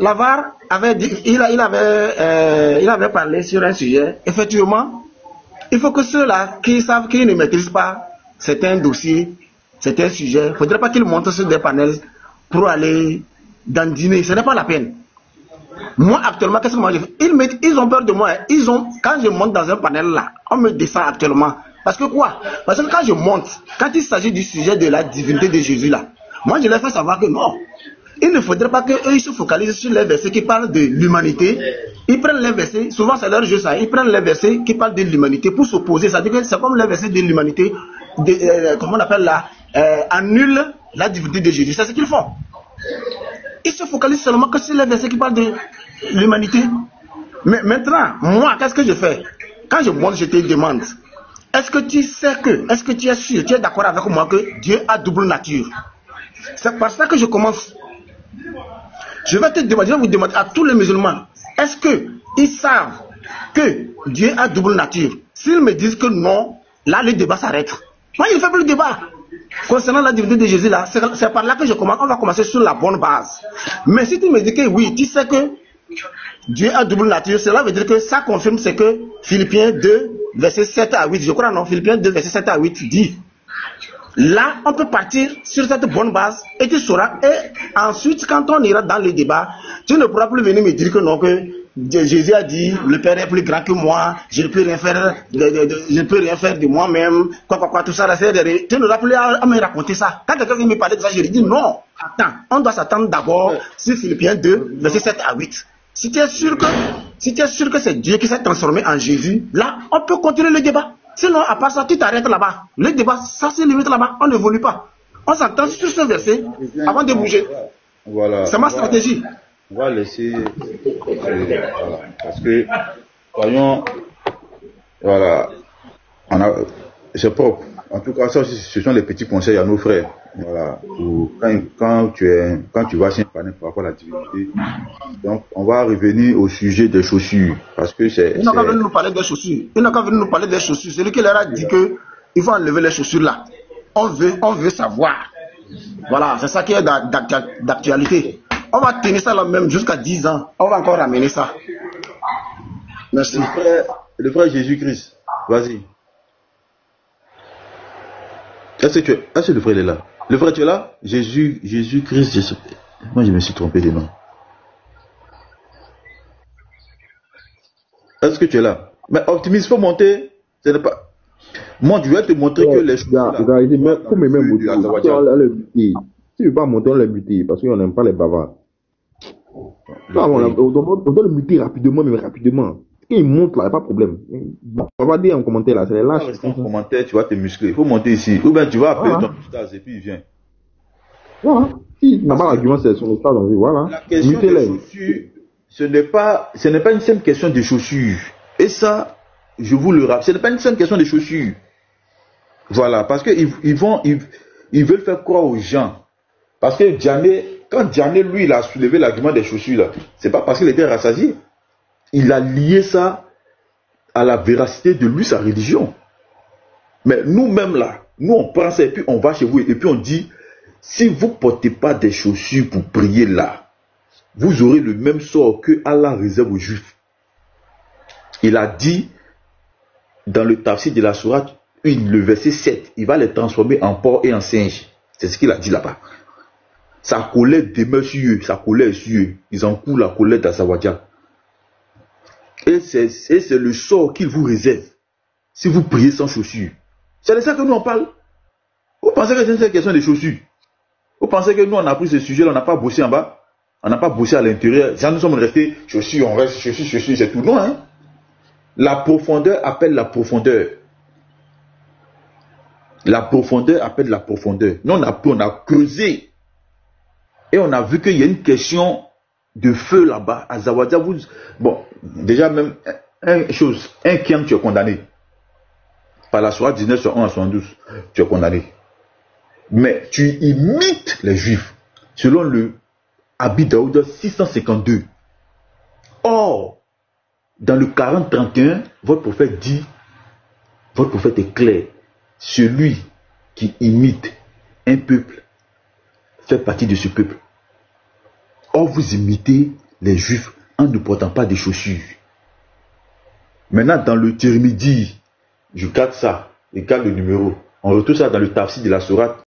Lavar avait dit, il avait parlé sur un sujet. Effectivement, il faut que ceux-là qui savent qu'ils ne maîtrisent pas certains dossiers, certains sujets, il ne faudrait pas qu'ils montent sur des panels pour aller dandiner. Ce n'est pas la peine. Moi, actuellement, qu'est-ce que moi je fais? Ils ont peur de moi. Quand je monte dans un panel là, on me descend actuellement. Parce que quoi? Parce que quand je monte, quand il s'agit du sujet de la divinité de Jésus là, moi je leur fais savoir que non. Il ne faudrait pas qu'eux se focalisent sur les versets qui parlent de l'humanité. Ils prennent les versets, souvent c'est leur jeu ça, ils prennent les versets qui parlent de l'humanité pour s'opposer. C'est-à-dire que c'est comme les versets de l'humanité, comment on appelle là, annulent la divinité de Jésus. C'est ce qu'ils font. Ils se focalisent seulement que sur les versets qui parlent de l'humanité. Mais maintenant, moi, qu'est-ce que je fais? Quand je monte, je te demande, est-ce que tu sais que, est-ce que tu es sûr, tu es d'accord avec moi que Dieu a double nature? C'est par ça que je commence. Je vais vous demander à tous les musulmans, est-ce qu'ils savent que Dieu a double nature? S'ils me disent que non, là le débat s'arrête. Moi, je ne fais plus le débat. Concernant la divinité de Jésus, là, c'est par là que je commence. On va commencer sur la bonne base. Mais si tu me dis que oui, tu sais que Dieu a double nature, cela veut dire que ça confirme ce que Philippiens 2, versets 7 à 8, je crois non, Philippiens 2, versets 7 à 8 dit. Là, on peut partir sur cette bonne base et tu sauras. Et ensuite, quand on ira dans le débat, tu ne pourras plus venir me dire que non, que Jésus a dit, le Père est plus grand que moi, je ne peux rien faire, je ne peux rien faire de moi-même, quoi, tout ça. Tu n'auras plus à me raconter ça. Quand quelqu'un vient me parler de ça, je lui dis non, attends, on doit s'attendre d'abord sur Philippiens 2, versets 7 à 8. Si tu es sûr que c'est Dieu qui s'est transformé en Jésus, là, on peut continuer le débat. Sinon, à part ça, tu t'arrêtes là-bas. Le débat, ça se limite là-bas. On n'évolue pas. On s'entend sur ce verset avant de bouger. Voilà. C'est ma stratégie. On va laisser. Voilà. Parce que, voyons, voilà. C'est propre. En tout cas, ça, ce sont les petits conseils à nos frères. Voilà. Quand tu vas chez un panel par rapport à la divinité. Donc, on va revenir au sujet des chaussures. Parce que c'est. Ils n'ont qu'à venir nous parler des chaussures. Ils n'ont qu'à venir nous parler des chaussures. Celui qui leur a dit qu'il faut enlever les chaussures là. On veut savoir. Voilà. C'est ça qui est d'actualité. On va tenir ça là même jusqu'à 10 ans. On va encore ramener ça. Merci. Le frère Jésus-Christ. Vas-y. Est-ce que le frère est là? Le frère, tu es là? Jésus-Christ, moi je me suis trompé de nom. Est-ce que tu es là? Mais optimiste, il faut monter. Ce n'est pas. Moi, je vais te montrer que les choses. Si tu ne veux pas monter, on l'a buté parce qu'on n'aime pas les bavards. On doit le muter rapidement, mais rapidement. Quand il monte là, il n'y a pas de problème. On va dire en commentaire là, c'est les lâches. En commentaire, tu vas te muscler. Il faut monter ici. Ou bien tu vas appeler ton stage et puis il vient. Voilà. Si tu n'as pas l'argument, c'est son stage en vie. Voilà. La question des chaussures, ce n'est pas une simple question de chaussures. Et ça, je vous le rappelle, ce n'est pas une simple question de chaussures. Voilà. Parce qu'ils veulent faire croire aux gens. Parce que quand Diané, lui, il a soulevé l'argument des chaussures là, c'est pas parce qu'il était rassasié. Il a lié ça à la véracité de lui, sa religion. Mais nous-mêmes là, nous on prend ça et puis on va chez vous et puis on dit, si vous ne portez pas des chaussures pour prier là, vous aurez le même sort que Allah réserve aux Juifs. Il a dit dans le tafsir de la sourate 1, le verset 7, il va les transformer en porc et en singe. C'est ce qu'il a dit là-bas. Sa colère demeure sur eux, sa colère est sur eux. Ils encourent la colère d'Azawadia. Et c'est le sort qu'il vous réserve si vous priez sans chaussures. C'est de ça que nous on parle. Vous pensez que c'est une question de chaussures? Vous pensez que nous on a pris ce sujet-là, on n'a pas bossé en bas? On n'a pas bossé à l'intérieur? Si nous sommes restés chaussures, on reste chaussures, c'est tout. Non, hein? La profondeur appelle la profondeur. La profondeur appelle la profondeur. Nous on a creusé. Et on a vu qu'il y a une question de feu là-bas. À Zawadia, bon, déjà même, un Kiang, tu es condamné. Par la soirée 19 sur 1 à 72, tu es condamné. Mais tu imites les Juifs. selon le Abi Daouda 652. Or, dans le 40-31, votre prophète dit, votre prophète est clair, celui qui imite un peuple fait partie de ce peuple. Or, vous imitez les Juifs en ne portant pas des chaussures. Maintenant, dans le Tirmidhi, je garde ça, je garde le numéro. On retrouve ça dans le Tafsir de la Sourate